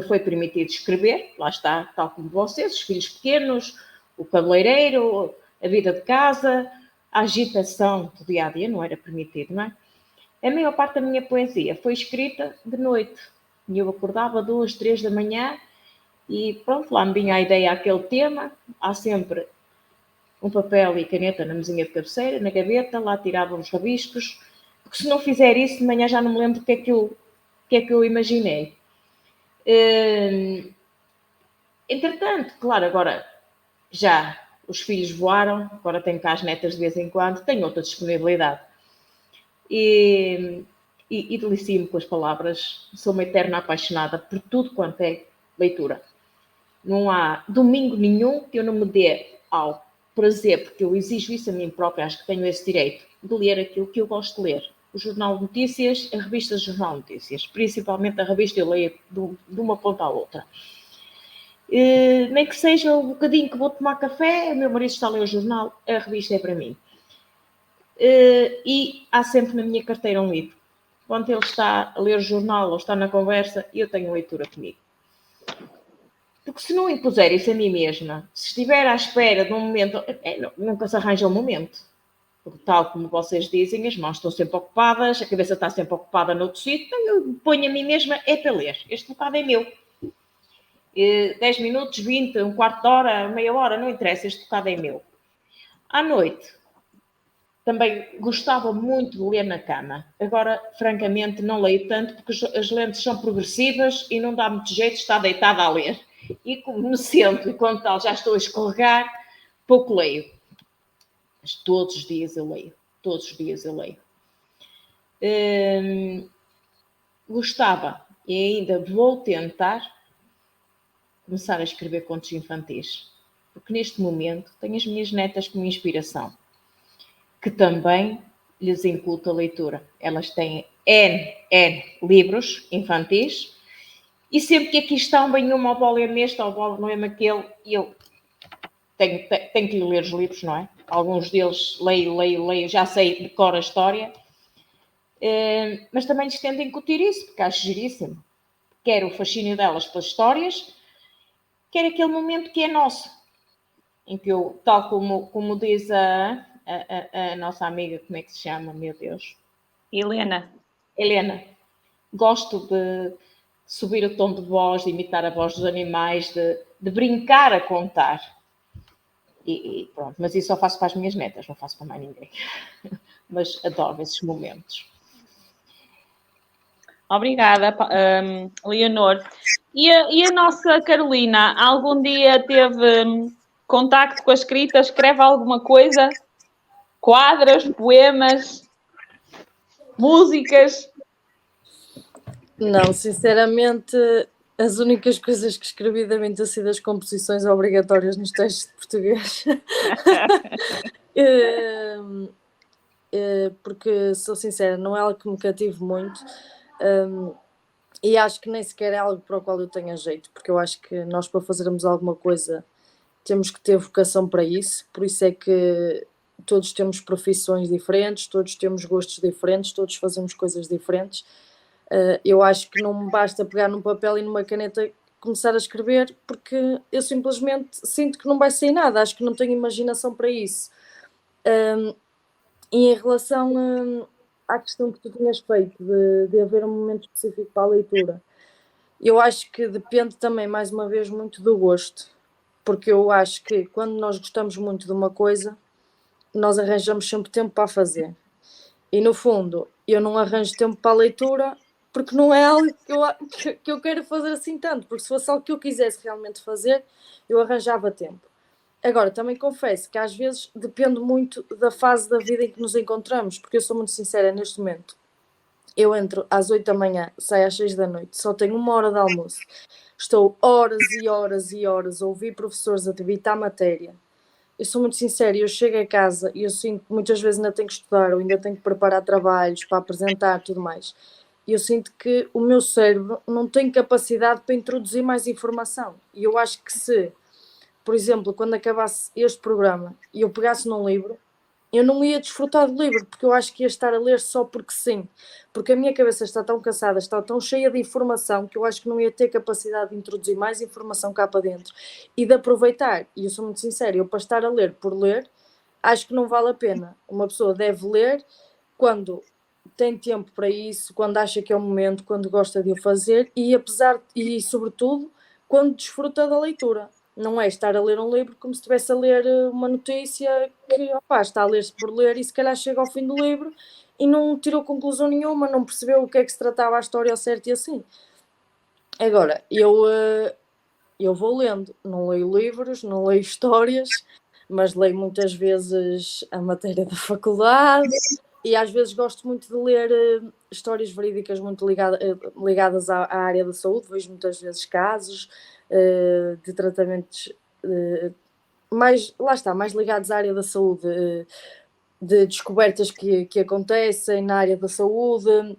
foi permitido escrever, lá está, tal como vocês, os filhos pequenos, o cabeleireiro, a vida de casa, a agitação do dia-a-dia não era permitido, não é? A maior parte da minha poesia foi escrita de noite. E eu acordava 2, 3 da manhã e pronto, lá me vinha a ideia àquele tema. Há sempre um papel e caneta na mesinha de cabeceira, na gaveta, lá tirava os rabiscos, porque se não fizer isso, de manhã já não me lembro o que é que eu imaginei. Entretanto, claro, agora já os filhos voaram, agora tenho cá as netas de vez em quando, tenho outra disponibilidade. E delicio-me com as palavras, sou uma eterna apaixonada por tudo quanto é leitura. Não há domingo nenhum que eu não me dê ao prazer, porque eu exijo isso a mim própria, acho que tenho esse direito, de ler aquilo que eu gosto de ler. O Jornal de Notícias, a revista Jornal de Notícias, principalmente a revista eu leio de uma ponta à outra. Nem que seja um bocadinho que vou tomar café, o meu marido está a ler o jornal, a revista é para mim. E há sempre na minha carteira um livro. Quando ele está a ler o jornal ou está na conversa, eu tenho leitura comigo. Porque se não impuser isso a mim mesma, se estiver à espera de um momento, nunca se arranja um momento. Porque, tal como vocês dizem, as mãos estão sempre ocupadas, a cabeça está sempre ocupada noutro sítio, então eu ponho a mim mesma, é para ler. Este bocado é meu. 10 minutos, 20, um quarto de hora, meia hora, não interessa, este bocado é meu. À noite, também gostava muito de ler na cama. Agora, francamente, não leio tanto porque as lentes são progressivas e não dá muito jeito de estar deitada a ler. E como me sento e quando tal já estou a escorregar, pouco leio. Mas todos os dias eu leio. Todos os dias eu leio. Gostava e ainda vou tentar começar a escrever contos infantis. Porque neste momento tenho as minhas netas como inspiração, que também lhes inculta a leitura. Elas têm N livros infantis e sempre que aqui estão, bem uma bola neste, ou bola não é naquele, e eu tenho que ler os livros, não é? Alguns deles leio, já sei, decoro a história. Mas também lhes tento incutir isso, porque acho giríssimo. Quer o fascínio delas pelas histórias, quer aquele momento que é nosso, em que eu, tal como diz a nossa amiga, como é que se chama, meu Deus? Helena. Gosto de subir o tom de voz, de imitar a voz dos animais, de brincar a contar. E pronto, mas isso só faço para as minhas netas, não faço para mais ninguém. Mas adoro esses momentos. Obrigada, Leonor. E a nossa Carolina, algum dia teve contacto com a escrita? Escreve alguma coisa? Quadros, poemas, músicas? Não, sinceramente, as únicas coisas que escrevi devem ter sido as composições obrigatórias nos testes de português. Porque, sou sincera, não é algo que me cative muito. E acho que nem sequer é algo para o qual eu tenha jeito, porque eu acho que nós, para fazermos alguma coisa, temos que ter vocação para isso. Por isso é que todos temos profissões diferentes, todos temos gostos diferentes, todos fazemos coisas diferentes. Eu acho que não me basta pegar num papel e numa caneta e começar a escrever, porque eu simplesmente sinto que não vai sair nada, acho que não tenho imaginação para isso. E em relação à questão que tu tinhas feito de haver um momento específico para a leitura, eu acho que depende também, mais uma vez, muito do gosto, porque eu acho que quando nós gostamos muito de uma coisa, nós arranjamos sempre tempo para a fazer. E no fundo, eu não arranjo tempo para a leitura porque não é algo que eu quero fazer assim tanto, porque se fosse algo que eu quisesse realmente fazer, eu arranjava tempo. Agora, também confesso que às vezes depende muito da fase da vida em que nos encontramos, porque eu sou muito sincera neste momento. Eu entro às 8 da manhã, saio às 6 da noite, só tenho 1 hora de almoço. Estou horas e horas e horas a ouvir professores a debitar matéria. Eu sou muito sincera, eu chego a casa e eu sinto que muitas vezes ainda tenho que estudar ou ainda tenho que preparar trabalhos para apresentar, tudo mais. E eu sinto que o meu cérebro não tem capacidade para introduzir mais informação. E eu acho que se, por exemplo, quando acabasse este programa e eu pegasse num livro, eu não ia desfrutar do livro, porque eu acho que ia estar a ler só porque sim. Porque a minha cabeça está tão cansada, está tão cheia de informação, que eu acho que não ia ter capacidade de introduzir mais informação cá para dentro e de aproveitar. E eu sou muito sincera, eu para estar a ler por ler, acho que não vale a pena. Uma pessoa deve ler quando tem tempo para isso, quando acha que é o momento, quando gosta de o fazer e sobretudo, quando desfruta da leitura. Não é estar a ler um livro como se estivesse a ler uma notícia que está a ler-se por ler e se calhar chega ao fim do livro e não tirou conclusão nenhuma, não percebeu o que é que se tratava a história ao certo e assim. Agora, eu vou lendo, não leio livros, não leio histórias, mas leio muitas vezes a matéria da faculdade e às vezes gosto muito de ler histórias verídicas muito ligadas à área da saúde, vejo muitas vezes casos de tratamentos mais ligados à área da saúde, de descobertas que acontecem na área da saúde.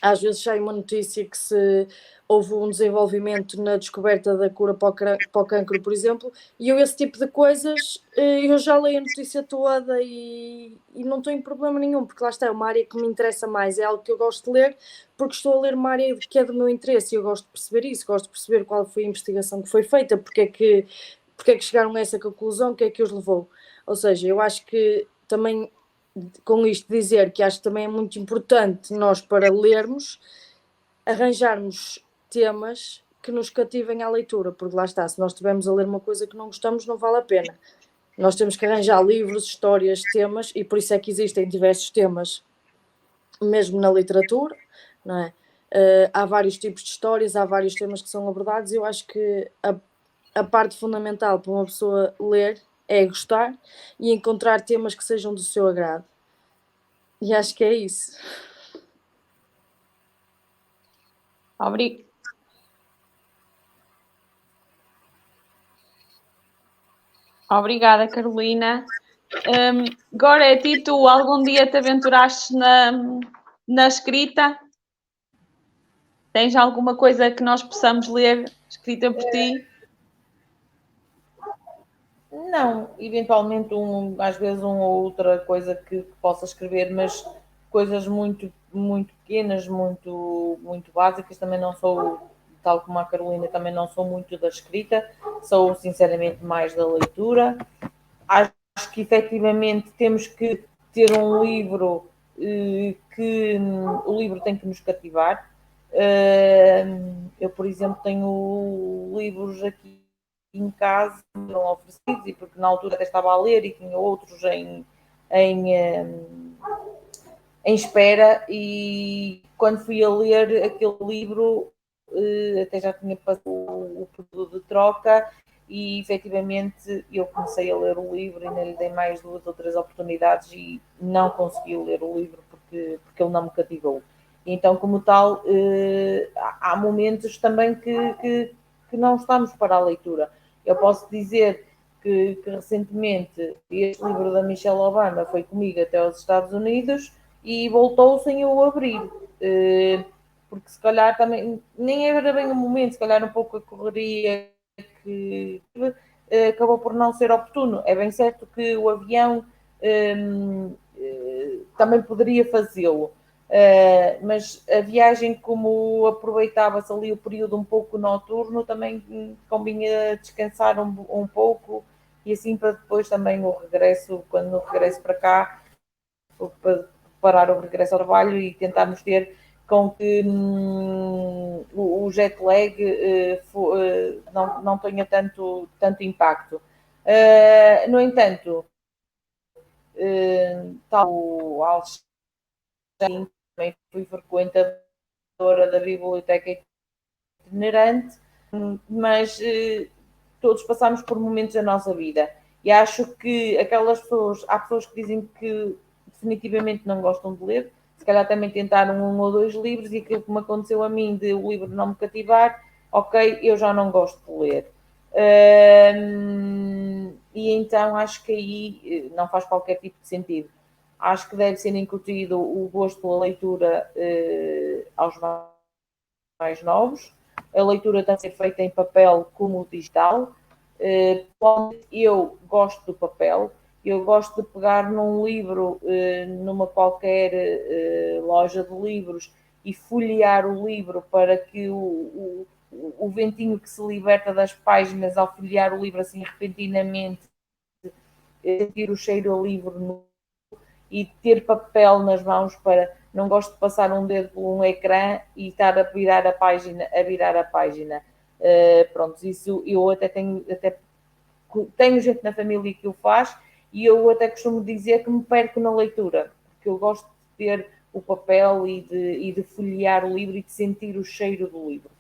Às vezes sai uma notícia que se houve um desenvolvimento na descoberta da cura para o cancro, por exemplo, e eu esse tipo de coisas, eu já leio a notícia toda e não tenho problema nenhum, porque lá está, é uma área que me interessa mais, é algo que eu gosto de ler, porque estou a ler uma área que é do meu interesse e eu gosto de perceber isso, gosto de perceber qual foi a investigação que foi feita, porque é que chegaram a essa conclusão, o que é que os levou. Ou seja, eu acho que também, com isto dizer que acho que também é muito importante nós, para lermos, arranjarmos temas que nos cativem à leitura, porque lá está, se nós estivermos a ler uma coisa que não gostamos, não vale a pena. Nós temos que arranjar livros, histórias, temas, e por isso é que existem diversos temas, mesmo na literatura, não é? Há vários tipos de histórias, há vários temas que são abordados, e eu acho que a parte fundamental para uma pessoa ler é gostar e encontrar temas que sejam do seu agrado. E acho que é isso. Obrigada, Carolina. Goretti, tu algum dia te aventuraste na escrita? Tens alguma coisa que nós possamos ler escrita por ti? Não, eventualmente às vezes uma ou outra coisa que possa escrever, mas coisas muito, muito pequenas, muito, muito básicas. Também não sou, tal como a Carolina, também não sou muito da escrita, sou sinceramente mais da leitura. Acho que efetivamente temos que ter um livro que o livro tem que nos cativar. Eu, por exemplo, tenho livros aqui em casa que me foram oferecidos, e porque na altura até estava a ler e tinha outros em espera, e quando fui a ler aquele livro até já tinha passado o período de troca, e efetivamente eu comecei a ler o livro e ainda lhe dei mais 2 ou 3 oportunidades e não consegui ler o livro porque ele não me cativou. Então, como tal, há momentos também que não estamos para a leitura. Eu posso dizer que recentemente este livro da Michelle Obama foi comigo até aos Estados Unidos e voltou sem eu abrir, porque se calhar também, nem era bem o momento, se calhar um pouco a correria que acabou por não ser oportuno. É bem certo que o avião também poderia fazê-lo, mas a viagem, como aproveitava-se ali o período um pouco noturno, também convinha descansar um pouco, e assim para depois também o regresso, quando regresso para cá, para preparar o regresso ao trabalho e tentarmos ter com que o jet lag não tenha tanto impacto. No entanto, tal o Alexandre, também fui frequentadora da biblioteca itinerante, mas todos passamos por momentos da nossa vida, e acho que há pessoas que dizem que definitivamente não gostam de ler, se calhar também tentaram 1 ou 2 livros, e aquilo que me aconteceu a mim de o livro não me cativar, ok, eu já não gosto de ler. E então acho que aí não faz qualquer tipo de sentido. Acho que deve ser incutido o gosto pela leitura aos mais novos. A leitura tem que ser feita em papel como digital. Eu gosto do papel. Eu gosto de pegar num livro, numa qualquer loja de livros, e folhear o livro para que o ventinho que se liberta das páginas ao folhear o livro assim repentinamente, sentir o cheiro ao livro e ter papel nas mãos. Não gosto de passar um dedo por um ecrã e estar a virar a página. Pronto, isso eu até tenho gente na família que o faz, e eu até costumo dizer que me perco na leitura, porque eu gosto de ter o papel e de folhear o livro e de sentir o cheiro do livro.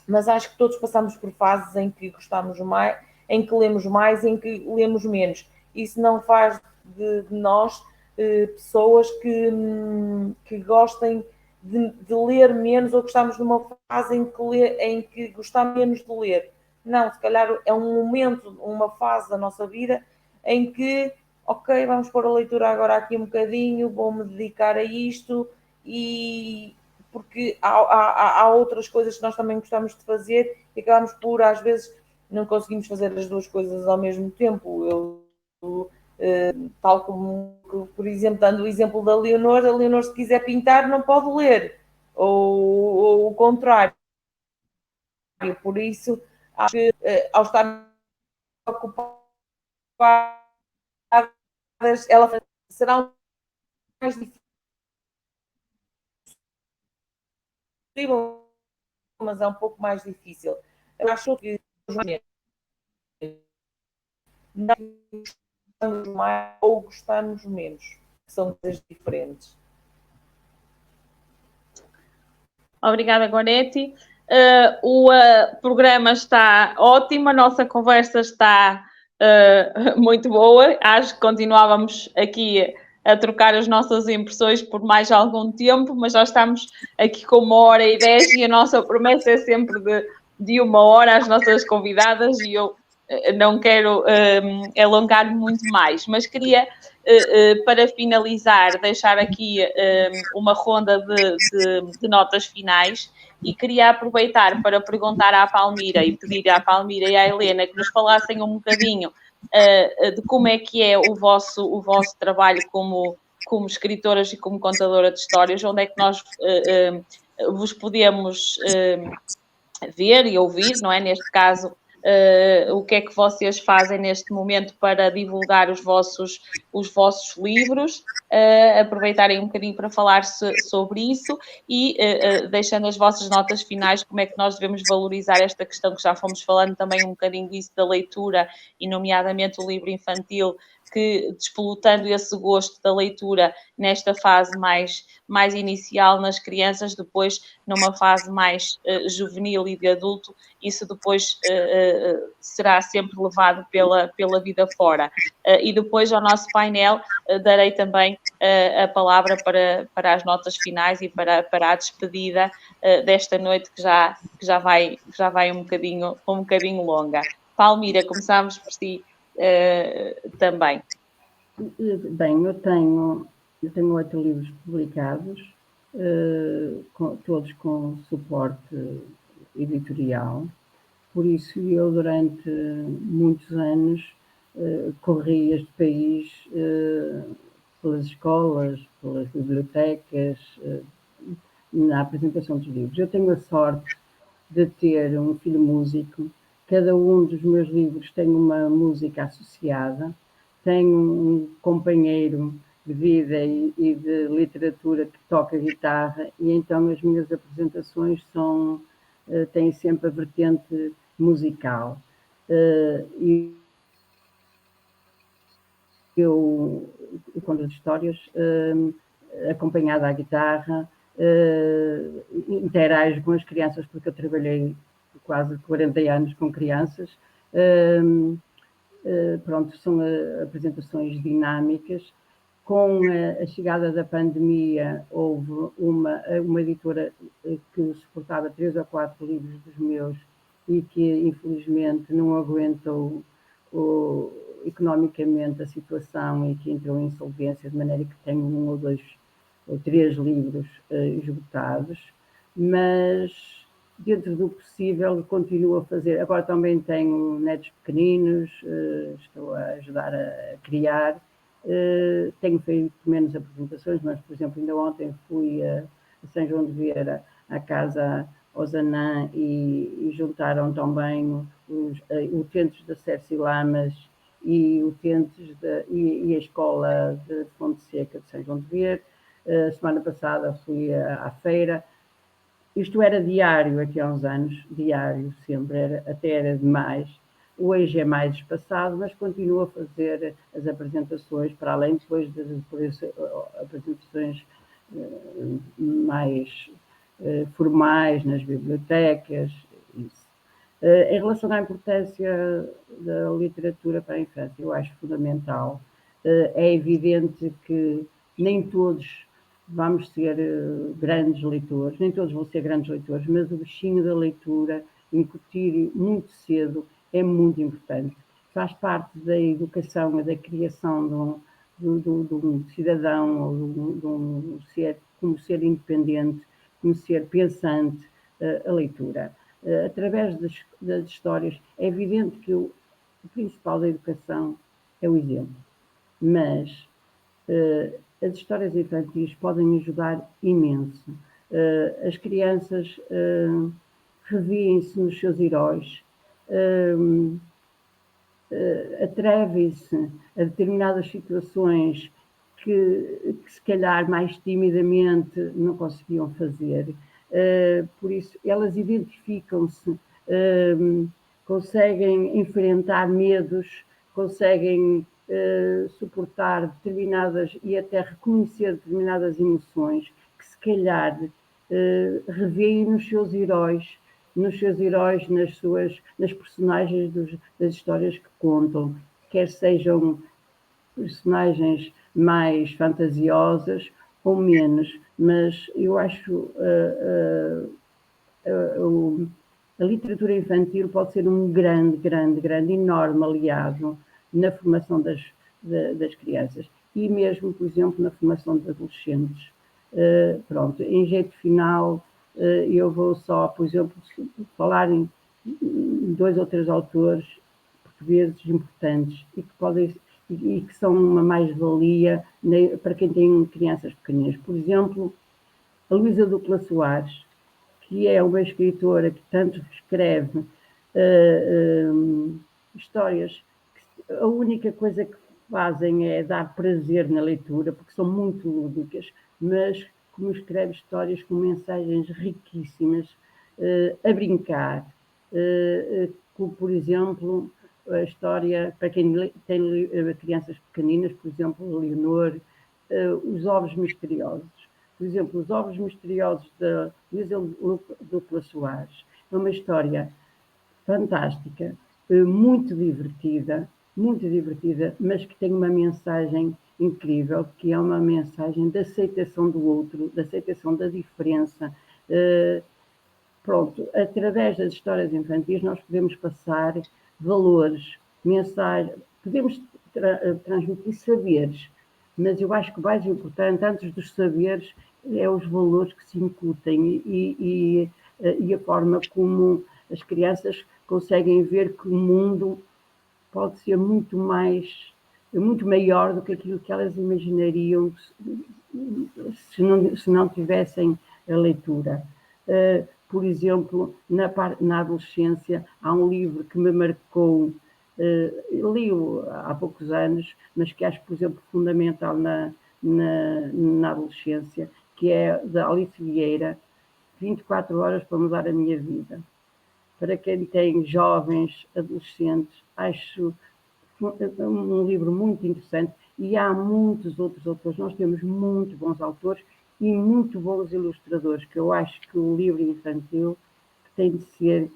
Mas acho que todos passamos por fases em que gostamos mais, em que lemos mais, em que lemos menos. Isso não faz de nós pessoas que gostem de ler menos, ou que estamos numa fase em que gostamos menos de ler. Não, se calhar é um momento, uma fase da nossa vida em que, ok, vamos pôr a leitura agora aqui um bocadinho, vou-me dedicar a isto, e porque há outras coisas que nós também gostamos de fazer e acabamos por, às vezes, não conseguimos fazer as 2 coisas ao mesmo tempo. Tal como, por exemplo, dando o exemplo da Leonor, a Leonor, se quiser pintar, não pode ler, ou o contrário. Por isso, acho que ao estar ocupadas, ela será mais difícil, mas é um pouco mais difícil. Eu acho que não gostamos mais ou gostamos menos, são coisas diferentes. Obrigada, Goretti. O programa está ótimo, a nossa conversa está muito boa. Acho que continuávamos aqui a trocar as nossas impressões por mais algum tempo, mas já estamos aqui com 1h10 e a nossa promessa é sempre de 1 hora às nossas convidadas, e eu não quero alongar muito mais, mas queria, para finalizar, deixar aqui uma ronda de notas finais, e queria aproveitar para perguntar à Palmira e pedir à Palmira e à Helena que nos falassem um bocadinho de como é que é o vosso trabalho como como escritoras e como contadora de histórias, onde é que nós vos podemos ver e ouvir, não é? Neste caso, o que é que vocês fazem neste momento para divulgar os vossos livros, aproveitarem um bocadinho para falar sobre isso e deixando as vossas notas finais, como é que nós devemos valorizar esta questão que já fomos falando também um bocadinho disso da leitura e nomeadamente o livro infantil, que despolutando esse gosto da leitura nesta fase mais inicial nas crianças, depois numa fase mais juvenil e de adulto, isso depois será sempre levado pela vida fora. E depois ao nosso painel darei também a palavra para as notas finais e para a despedida desta noite que já vai um bocadinho longa. Palmira, começamos por si também. Bem, eu tenho 8 livros publicados, todos com suporte editorial. Por isso, eu durante muitos anos corri este país pelas escolas, pelas bibliotecas, na apresentação dos livros. Eu tenho a sorte de ter um filho músico. Cada um dos meus livros tem uma música associada. Tenho um companheiro de vida e de literatura que toca guitarra, e então as minhas apresentações têm sempre a vertente musical. E eu conto as histórias acompanhada à guitarra, interajo com as crianças, porque eu trabalhei quase 40 anos com crianças. Pronto, são apresentações dinâmicas. Com a chegada da pandemia, houve uma editora que suportava 3 ou 4 livros dos meus e que, infelizmente, não aguentou economicamente a situação e que entrou em insolvência, de maneira que tenho 1 ou 2 ou 3 livros esgotados, mas dentro do possível continuo a fazer. Agora também tenho netos pequeninos, estou a ajudar a criar. Tenho feito menos apresentações, mas, por exemplo, ainda ontem fui a São João de Vieira, à casa Osanã, e juntaram também os utentes da Cerci Lamas e e a escola de Fonte Seca de São João de Vieira. A semana passada fui à feira. Isto era diário aqui há uns anos, diário sempre, até era demais. Hoje é mais espaçado, mas continuo a fazer as apresentações, para além depois das apresentações mais formais nas bibliotecas. Isso. Em relação à importância da literatura para a infância, eu acho fundamental. É evidente que nem todos vamos ser grandes leitores, nem todos vão ser grandes leitores, mas o bichinho da leitura, incutir muito cedo, é muito importante. Faz parte da educação e da criação de um cidadão, ou de um ser, como ser independente, como ser pensante, a leitura. Através das histórias, é evidente que o principal da educação é o exemplo, mas as histórias infantis podem ajudar imenso. As crianças revêem-se nos seus heróis, atrevem-se a determinadas situações que se calhar mais timidamente não conseguiam fazer. Por isso, elas identificam-se, conseguem enfrentar medos, conseguem suportar determinadas e até reconhecer determinadas emoções que se calhar revêem nos seus heróis, nas personagens das histórias que contam, quer sejam personagens mais fantasiosas ou menos, mas eu acho a literatura infantil pode ser um grande, enorme aliado na formação das crianças e mesmo, por exemplo, na formação de adolescentes. Pronto, em jeito final, eu vou só, por exemplo, falar em 2 ou 3 autores portugueses importantes e que e que são uma mais-valia para quem tem crianças pequeninas. Por exemplo, a Luísa Dupla Soares, que é uma escritora que tanto escreve histórias que a única coisa que fazem é dar prazer na leitura, porque são muito lúdicas, mas como escreve histórias com mensagens riquíssimas, a brincar, como, por exemplo, a história, para quem tem crianças pequeninas, por exemplo, Leonor, Os Ovos Misteriosos. Por exemplo, Os Ovos Misteriosos da Luísa Dupla Soares é uma história fantástica, muito divertida, mas que tem uma mensagem incrível, que é uma mensagem de aceitação do outro, de aceitação da diferença. Pronto, através das histórias infantis nós podemos passar valores, mensagens, podemos transmitir saberes, mas eu acho que o mais importante, antes dos saberes, é os valores que se incutem e a forma como as crianças conseguem ver que o mundo pode ser muito maior do que aquilo que elas imaginariam se não tivessem a leitura. Por exemplo, na adolescência, há um livro que me marcou, li-o há poucos anos, mas que acho, por exemplo, fundamental na adolescência, que é da Alice Vieira, 24 horas para mudar a minha vida. Para quem tem jovens, adolescentes, acho um livro muito interessante, e há muitos outros autores. Nós temos muito bons autores e muito bons ilustradores, que eu acho que o livro infantil tem de ser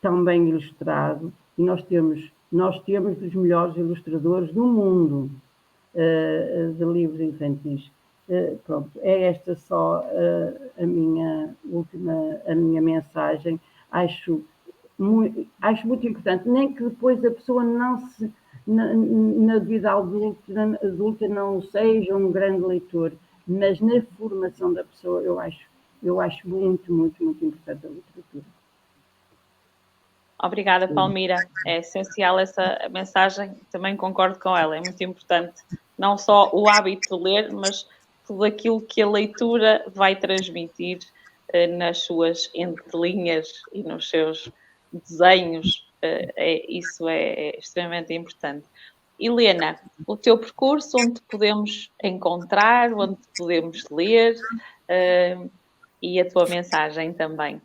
tão bem ilustrado, e nós temos dos melhores ilustradores do mundo de livros infantis. Pronto, é esta só a minha mensagem. Acho muito importante, nem que depois a pessoa não se, na vida adulta não seja um grande leitor, mas na formação da pessoa eu acho muito, muito, muito importante a literatura. Obrigada, Palmira. É essencial essa mensagem, também concordo com ela, é muito importante, não só o hábito de ler, mas tudo aquilo que a leitura vai transmitir nas suas entrelinhas e nos seus desenhos, isso é extremamente importante. Helena, o teu percurso, onde te podemos encontrar, onde te podemos ler, e a tua mensagem também.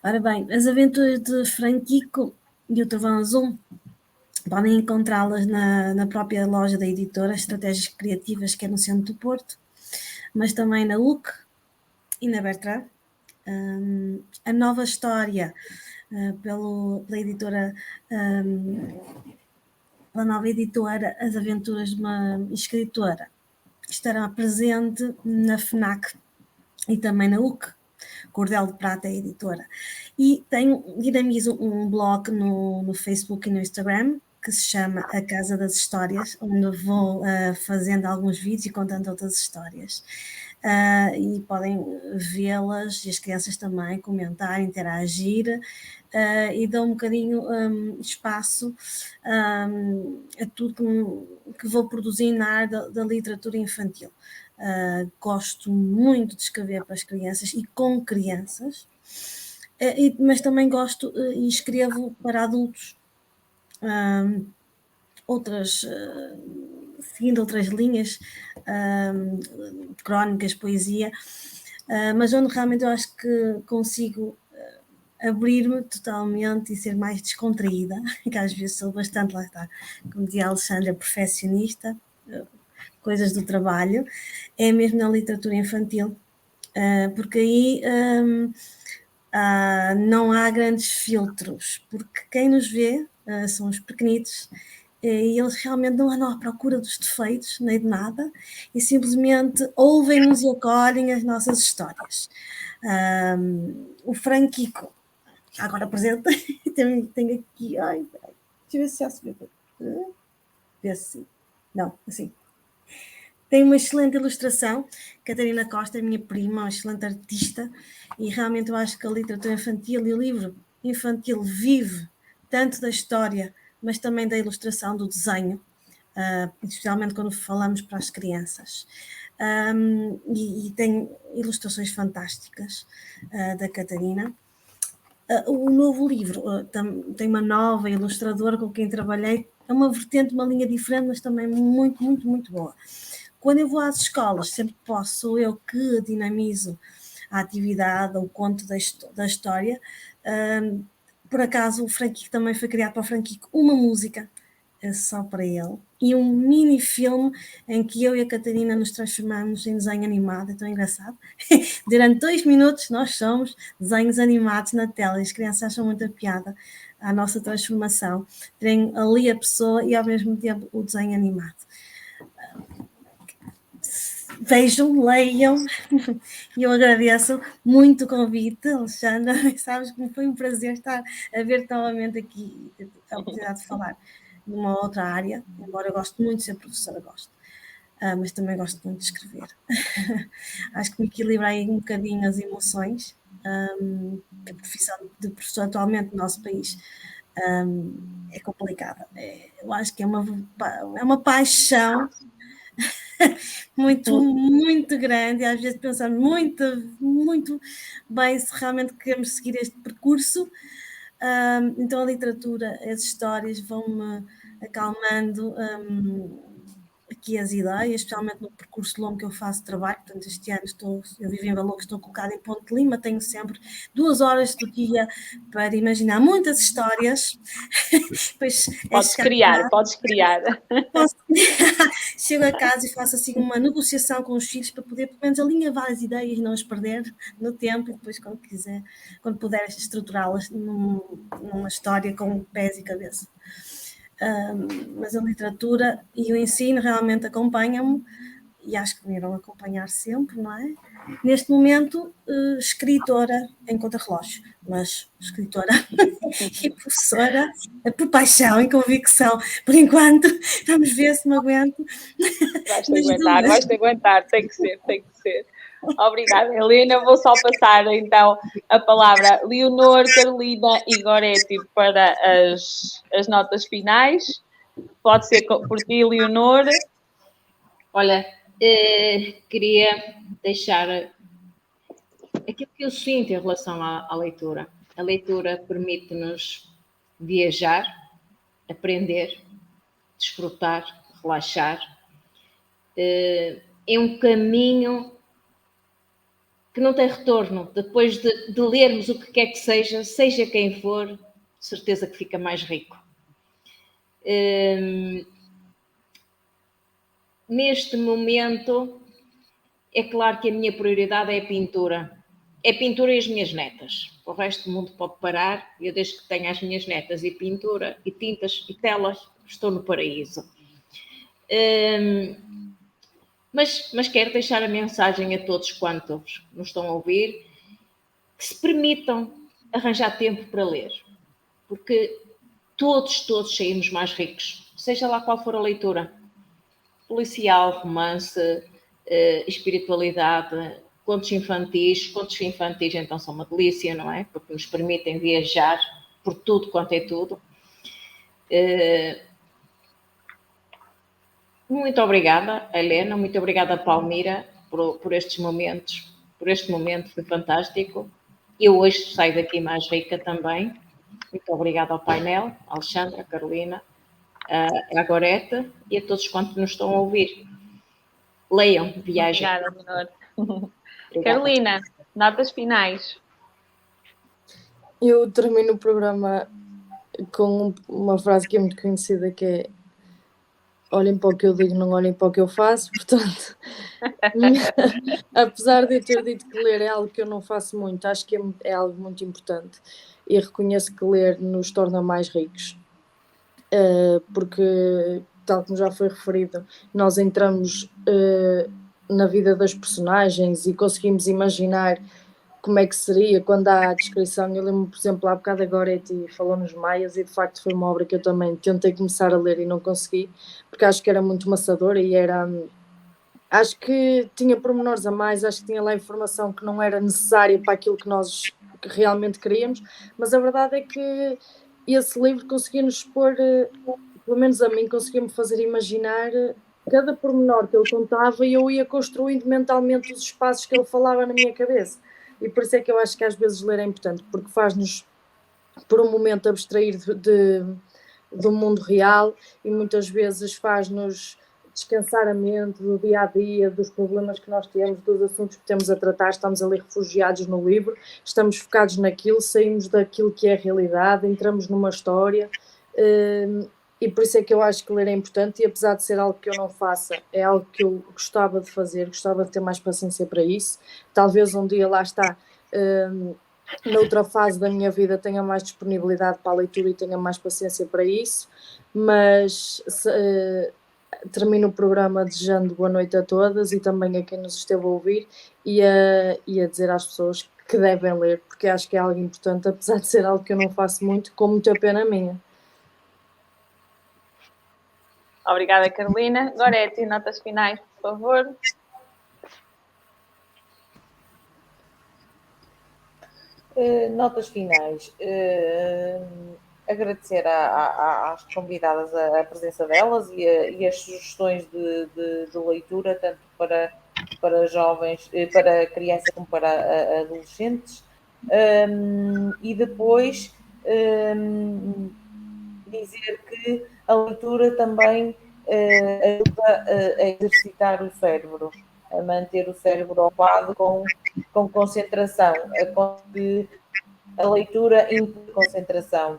Ora bem, as aventuras de Franquico e o Trovão Azul podem encontrá-las na própria loja da editora Estratégias Criativas, que é no centro do Porto, mas também na UC e na Bertrand. A nova história pela editora, pela nova editora As Aventuras de uma Escritora, estará presente na FNAC e também na UC. Cordel de Prata é a editora. E dinamizo um blog no Facebook e no Instagram, que se chama A Casa das Histórias, onde vou fazendo alguns vídeos e contando outras histórias. E podem vê-las, e as crianças também, comentar, interagir, e dão um bocadinho espaço a tudo que vou produzindo na área da literatura infantil. Gosto muito de escrever para as crianças e com crianças, mas também gosto e escrevo para adultos, seguindo outras linhas, de crónicas, poesia, mas onde realmente eu acho que consigo abrir-me totalmente e ser mais descontraída, que às vezes sou bastante, lá está, como dizia a Alexandra, perfeccionista, coisas do trabalho, é mesmo na literatura infantil, porque aí não há grandes filtros, porque quem nos vê são os pequenitos, e eles realmente não andam à procura dos defeitos, nem de nada, e simplesmente ouvem-nos e acolhem as nossas histórias. O Franquico, agora presente, tenho aqui, deixa eu ver se já se vê. Vê se não, assim. Tem uma excelente ilustração. Catarina Costa é minha prima, uma excelente artista, e realmente eu acho que a literatura infantil e o livro infantil vive tanto da história mas também da ilustração, do desenho, especialmente quando falamos para as crianças. E tem ilustrações fantásticas da Catarina. O novo livro tem uma nova ilustradora com quem trabalhei, é uma vertente, uma linha diferente, mas também muito, muito, muito boa. Quando eu vou às escolas, sempre que posso, sou eu que dinamizo a atividade, o conto da história. Por acaso, o Franquico também foi criado para o Franquico uma música, só para ele, e um mini filme em que eu e a Catarina nos transformamos em desenho animado, é tão engraçado. Durante 2 minutos nós somos desenhos animados na tela, e as crianças acham muita piada a nossa transformação, terem ali a pessoa e ao mesmo tempo o desenho animado. Vejam, leiam, e eu agradeço muito o convite, Alexandra, sabes que foi um prazer estar a ver novamente aqui, a oportunidade de falar numa outra área, embora eu goste muito de ser professora, mas também gosto muito de escrever. Acho que me equilibra aí um bocadinho as emoções, a profissão de professor atualmente no nosso país é complicada, eu acho que é uma paixão muito, muito grande, e às vezes pensamos muito, muito bem se realmente queremos seguir este percurso. Então a literatura, as histórias vão-me acalmando aqui as ideias, especialmente no percurso longo que eu faço de trabalho. Portanto, este ano eu vivo em Valor, estou colocada em Ponte de Lima, tenho sempre 2 horas do dia para imaginar muitas histórias. Depois Podes criar. Chego a casa e faço assim uma negociação com os filhos para poder, pelo menos, alinhavar as ideias e não as perder no tempo, e depois, quando puder, estruturá-las numa história com pés e cabeça. Mas a literatura e o ensino realmente acompanham-me, e acho que me irão acompanhar sempre, não é? Neste momento, escritora em contrarrelógio, mas escritora e professora por paixão e convicção. Por enquanto, vamos ver se me aguento. Vais-te aguentar, tem que ser. Obrigada, Helena. Vou só passar então a palavra a Leonor, Carolina e Goretti para as notas finais. Pode ser por ti, Leonor. Olha, queria deixar aquilo que eu sinto em relação à leitura. A leitura permite-nos viajar, aprender, desfrutar, relaxar. É um caminho que não tem retorno. Depois de lermos o que quer que seja quem for, certeza que fica mais rico. Neste momento, é claro que a minha prioridade é a pintura. É pintura e as minhas netas. O resto do mundo pode parar. Eu, desde que tenho as minhas netas e pintura, e tintas, e telas, estou no paraíso. Mas quero deixar a mensagem a todos quantos nos estão a ouvir, que se permitam arranjar tempo para ler. Porque todos saímos mais ricos, seja lá qual for a leitura. Policial, romance, espiritualidade, contos infantis então são uma delícia, não é? Porque nos permitem viajar por tudo quanto é tudo. Muito obrigada, Helena, muito obrigada, Palmira, por estes momentos, por este momento, foi fantástico. Eu hoje saio daqui mais rica também. Muito obrigada ao painel, a Alexandra, a Carolina, a Gorete e a todos quantos nos estão a ouvir. Leiam, viajem. Obrigada, Leonor. Carolina, notas finais. Eu termino o programa com uma frase que é muito conhecida, que é: olhem para o que eu digo, não olhem para o que eu faço. Portanto, apesar de eu ter dito que ler é algo que eu não faço muito, acho que é algo muito importante, e reconheço que ler nos torna mais ricos, porque, tal como já foi referido, nós entramos na vida das personagens e conseguimos imaginar como é que seria quando há a descrição. Eu lembro, por exemplo, há bocado a Goretti falou nos Maias, e de facto foi uma obra que eu também tentei começar a ler e não consegui, porque acho que era muito maçadora e acho que tinha pormenores a mais, acho que tinha lá informação que não era necessária para aquilo que nós realmente queríamos, mas a verdade é que esse livro conseguia-nos pôr, pelo menos a mim, conseguia-me fazer imaginar cada pormenor que ele contava e eu ia construindo mentalmente os espaços que ele falava na minha cabeça. E por isso é que eu acho que às vezes ler é importante, porque faz-nos, por um momento, abstrair do mundo real e muitas vezes faz-nos descansar a mente do dia a dia, dos problemas que nós temos, dos assuntos que temos a tratar. Estamos ali refugiados no livro, estamos focados naquilo, saímos daquilo que é a realidade, entramos numa história, e por isso é que eu acho que ler é importante. E apesar de ser algo que eu não faça, é algo que eu gostava de fazer, gostava de ter mais paciência para isso. Talvez um dia, lá está, noutra fase da minha vida tenha mais disponibilidade para a leitura e tenha mais paciência para isso, mas termino o programa desejando boa noite a todas e também a quem nos esteve a ouvir e a dizer às pessoas que devem ler, porque acho que é algo importante, apesar de ser algo que eu não faço muito, com muita pena minha. Obrigada, Carolina. Gorete, notas finais, por favor. Notas finais. Agradecer às convidadas a presença delas e as sugestões de leitura, tanto para jovens, para crianças como para adolescentes. E depois dizer que a leitura também ajuda a exercitar o cérebro, a manter o cérebro ocupado com concentração, a leitura implica concentração,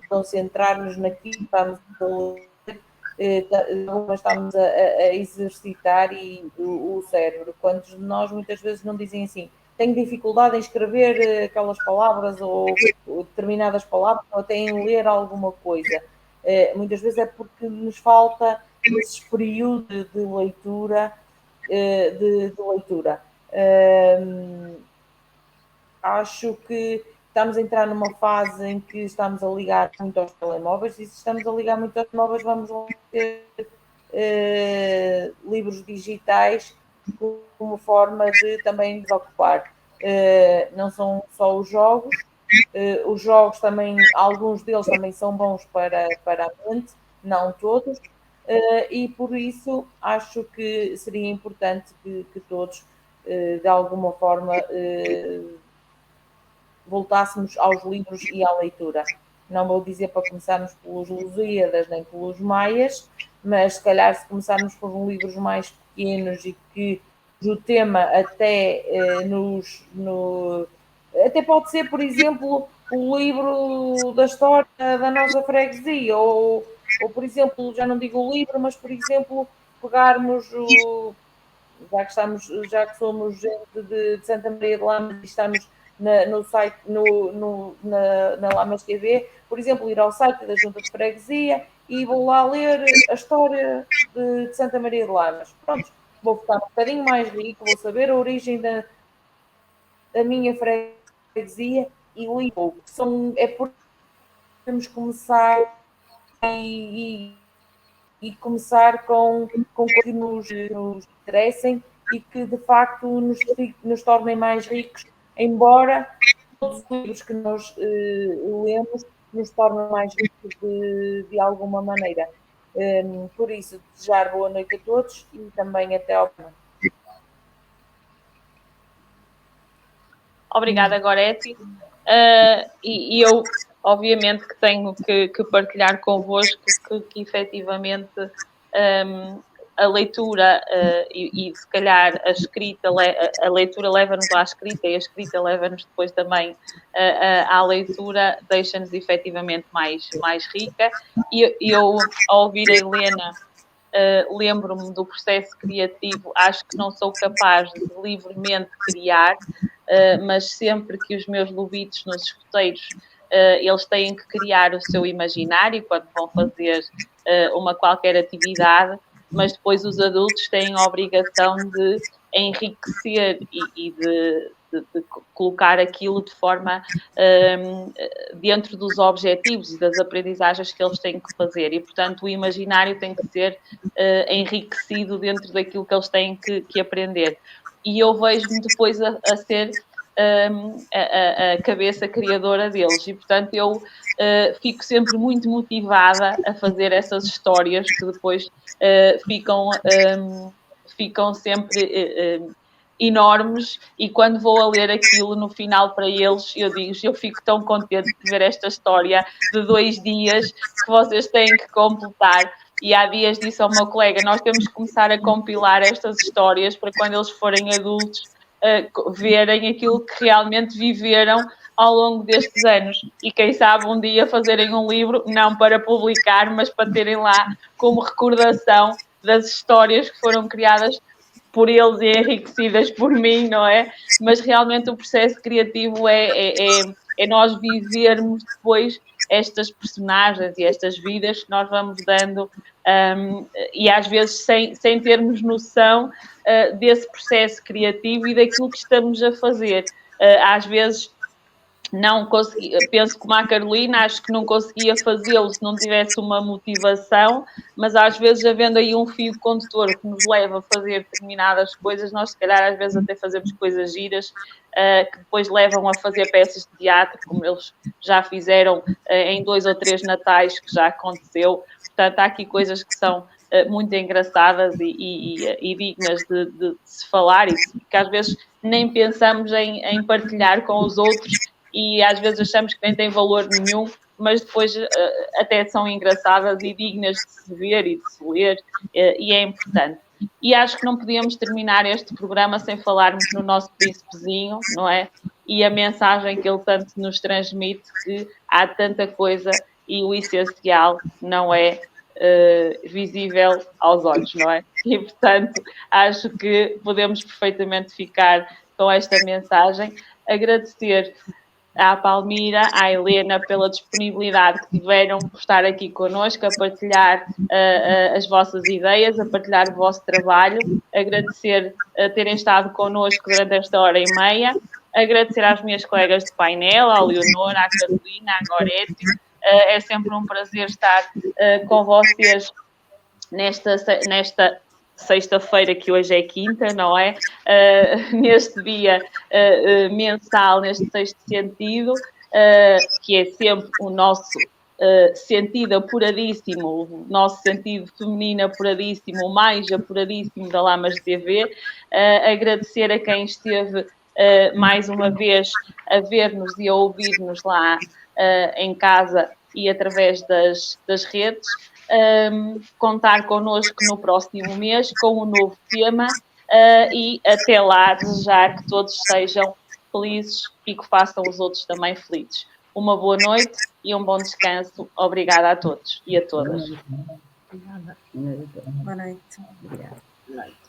concentrar-nos naquilo que estamos a ler, estamos a exercitar o cérebro. Quantos de nós muitas vezes não dizem assim, tenho dificuldade em escrever aquelas palavras ou determinadas palavras, ou até em ler alguma coisa. Muitas vezes é porque nos falta esses períodos de leitura, acho que estamos a entrar numa fase em que estamos a ligar muito aos telemóveis, e se estamos a ligar muito aos telemóveis, vamos ter livros digitais como forma de também desocupar. Não são só os jogos também, alguns deles também são bons para a mente, não todos, e por isso acho que seria importante que todos, de alguma forma, voltássemos aos livros e à leitura. Não vou dizer para começarmos pelos Lusíadas nem pelos Maias, mas se calhar se começarmos por livros mais pequenos e que o tema até até pode ser, por exemplo, o livro da história da nossa freguesia, ou por exemplo, já não digo o livro, mas por exemplo, pegarmos já que somos gente de Santa Maria de Lamas e estamos no site, na Lamas TV, por exemplo, ir ao site da Junta de Freguesia e vou lá ler a história de Santa Maria de Lamas. Pronto, vou ficar um bocadinho mais rico, vou saber a origem da minha freguesia e li pouco. É por temos que começar e começar com coisas que nos interessem e que de facto nos tornem mais ricos, embora todos os livros que nós lemos nos tornem mais ricos de alguma maneira. Por isso, desejar boa noite a todos e também até ao próximo. Obrigada, Gorete. E eu, obviamente, que tenho que partilhar convosco que efetivamente a leitura e se calhar a escrita, a leitura leva-nos à escrita e a escrita leva-nos depois também à leitura, deixa-nos efetivamente mais rica. E eu, ao ouvir a Helena, lembro-me do processo criativo, acho que não sou capaz de livremente criar, mas sempre que os meus lobitos nos escuteiros, eles têm que criar o seu imaginário quando vão fazer uma qualquer atividade, mas depois os adultos têm a obrigação de enriquecer e de colocar aquilo de forma dentro dos objetivos e das aprendizagens que eles têm que fazer, e portanto o imaginário tem que ser enriquecido dentro daquilo que eles têm que aprender. E eu vejo-me depois a ser a cabeça criadora deles. E, portanto, eu fico sempre muito motivada a fazer essas histórias que depois ficam sempre enormes, e quando vou a ler aquilo no final para eles, eu fico tão contente de ver esta história de 2 dias que vocês têm que completar. E há dias disse ao meu colega, nós temos que começar a compilar estas histórias para quando eles forem adultos verem aquilo que realmente viveram ao longo destes anos, e quem sabe um dia fazerem um livro, não para publicar, mas para terem lá como recordação das histórias que foram criadas por eles e enriquecidas por mim, não é? Mas realmente o processo criativo é nós vivermos depois estas personagens e estas vidas que nós vamos dando, e às vezes sem termos noção desse processo criativo e daquilo que estamos a fazer. Às vezes não consegui, penso como a Carolina, acho que não conseguia fazê-lo se não tivesse uma motivação, mas às vezes havendo aí um fio condutor que nos leva a fazer determinadas coisas, nós se calhar às vezes até fazemos coisas giras que depois levam a fazer peças de teatro, como eles já fizeram em 2 ou 3 natais, que já aconteceu. Portanto, há aqui coisas que são muito engraçadas e dignas de se falar, e que às vezes nem pensamos em partilhar com os outros, e às vezes achamos que nem tem valor nenhum, mas depois até são engraçadas e dignas de se ver e de se ler, e é importante. E acho que não podíamos terminar este programa sem falarmos no nosso príncipezinho, não é? E a mensagem que ele tanto nos transmite, que há tanta coisa e o essencial não é visível aos olhos, não é? E, portanto, acho que podemos perfeitamente ficar com esta mensagem. Agradecer à Palmira, à Helena, pela disponibilidade que tiveram por estar aqui connosco, a partilhar as vossas ideias, a partilhar o vosso trabalho, agradecer a terem estado connosco durante esta hora e meia, agradecer às minhas colegas de painel, à Leonor, à Carolina, à Goretti. É sempre um prazer estar com vocês nesta sexta-feira, que hoje é quinta, não é? Neste dia mensal, neste sexto sentido, que é sempre o nosso sentido apuradíssimo, o nosso sentido feminino apuradíssimo, o mais apuradíssimo da Lamas TV. Agradecer a quem esteve mais uma vez a ver-nos e a ouvir-nos lá em casa e através das redes. Contar connosco no próximo mês com um novo tema, e até lá desejar que todos sejam felizes e que façam os outros também felizes. Uma boa noite e um bom descanso. Obrigada a todos e a todas. Boa noite. Obrigada. Boa noite.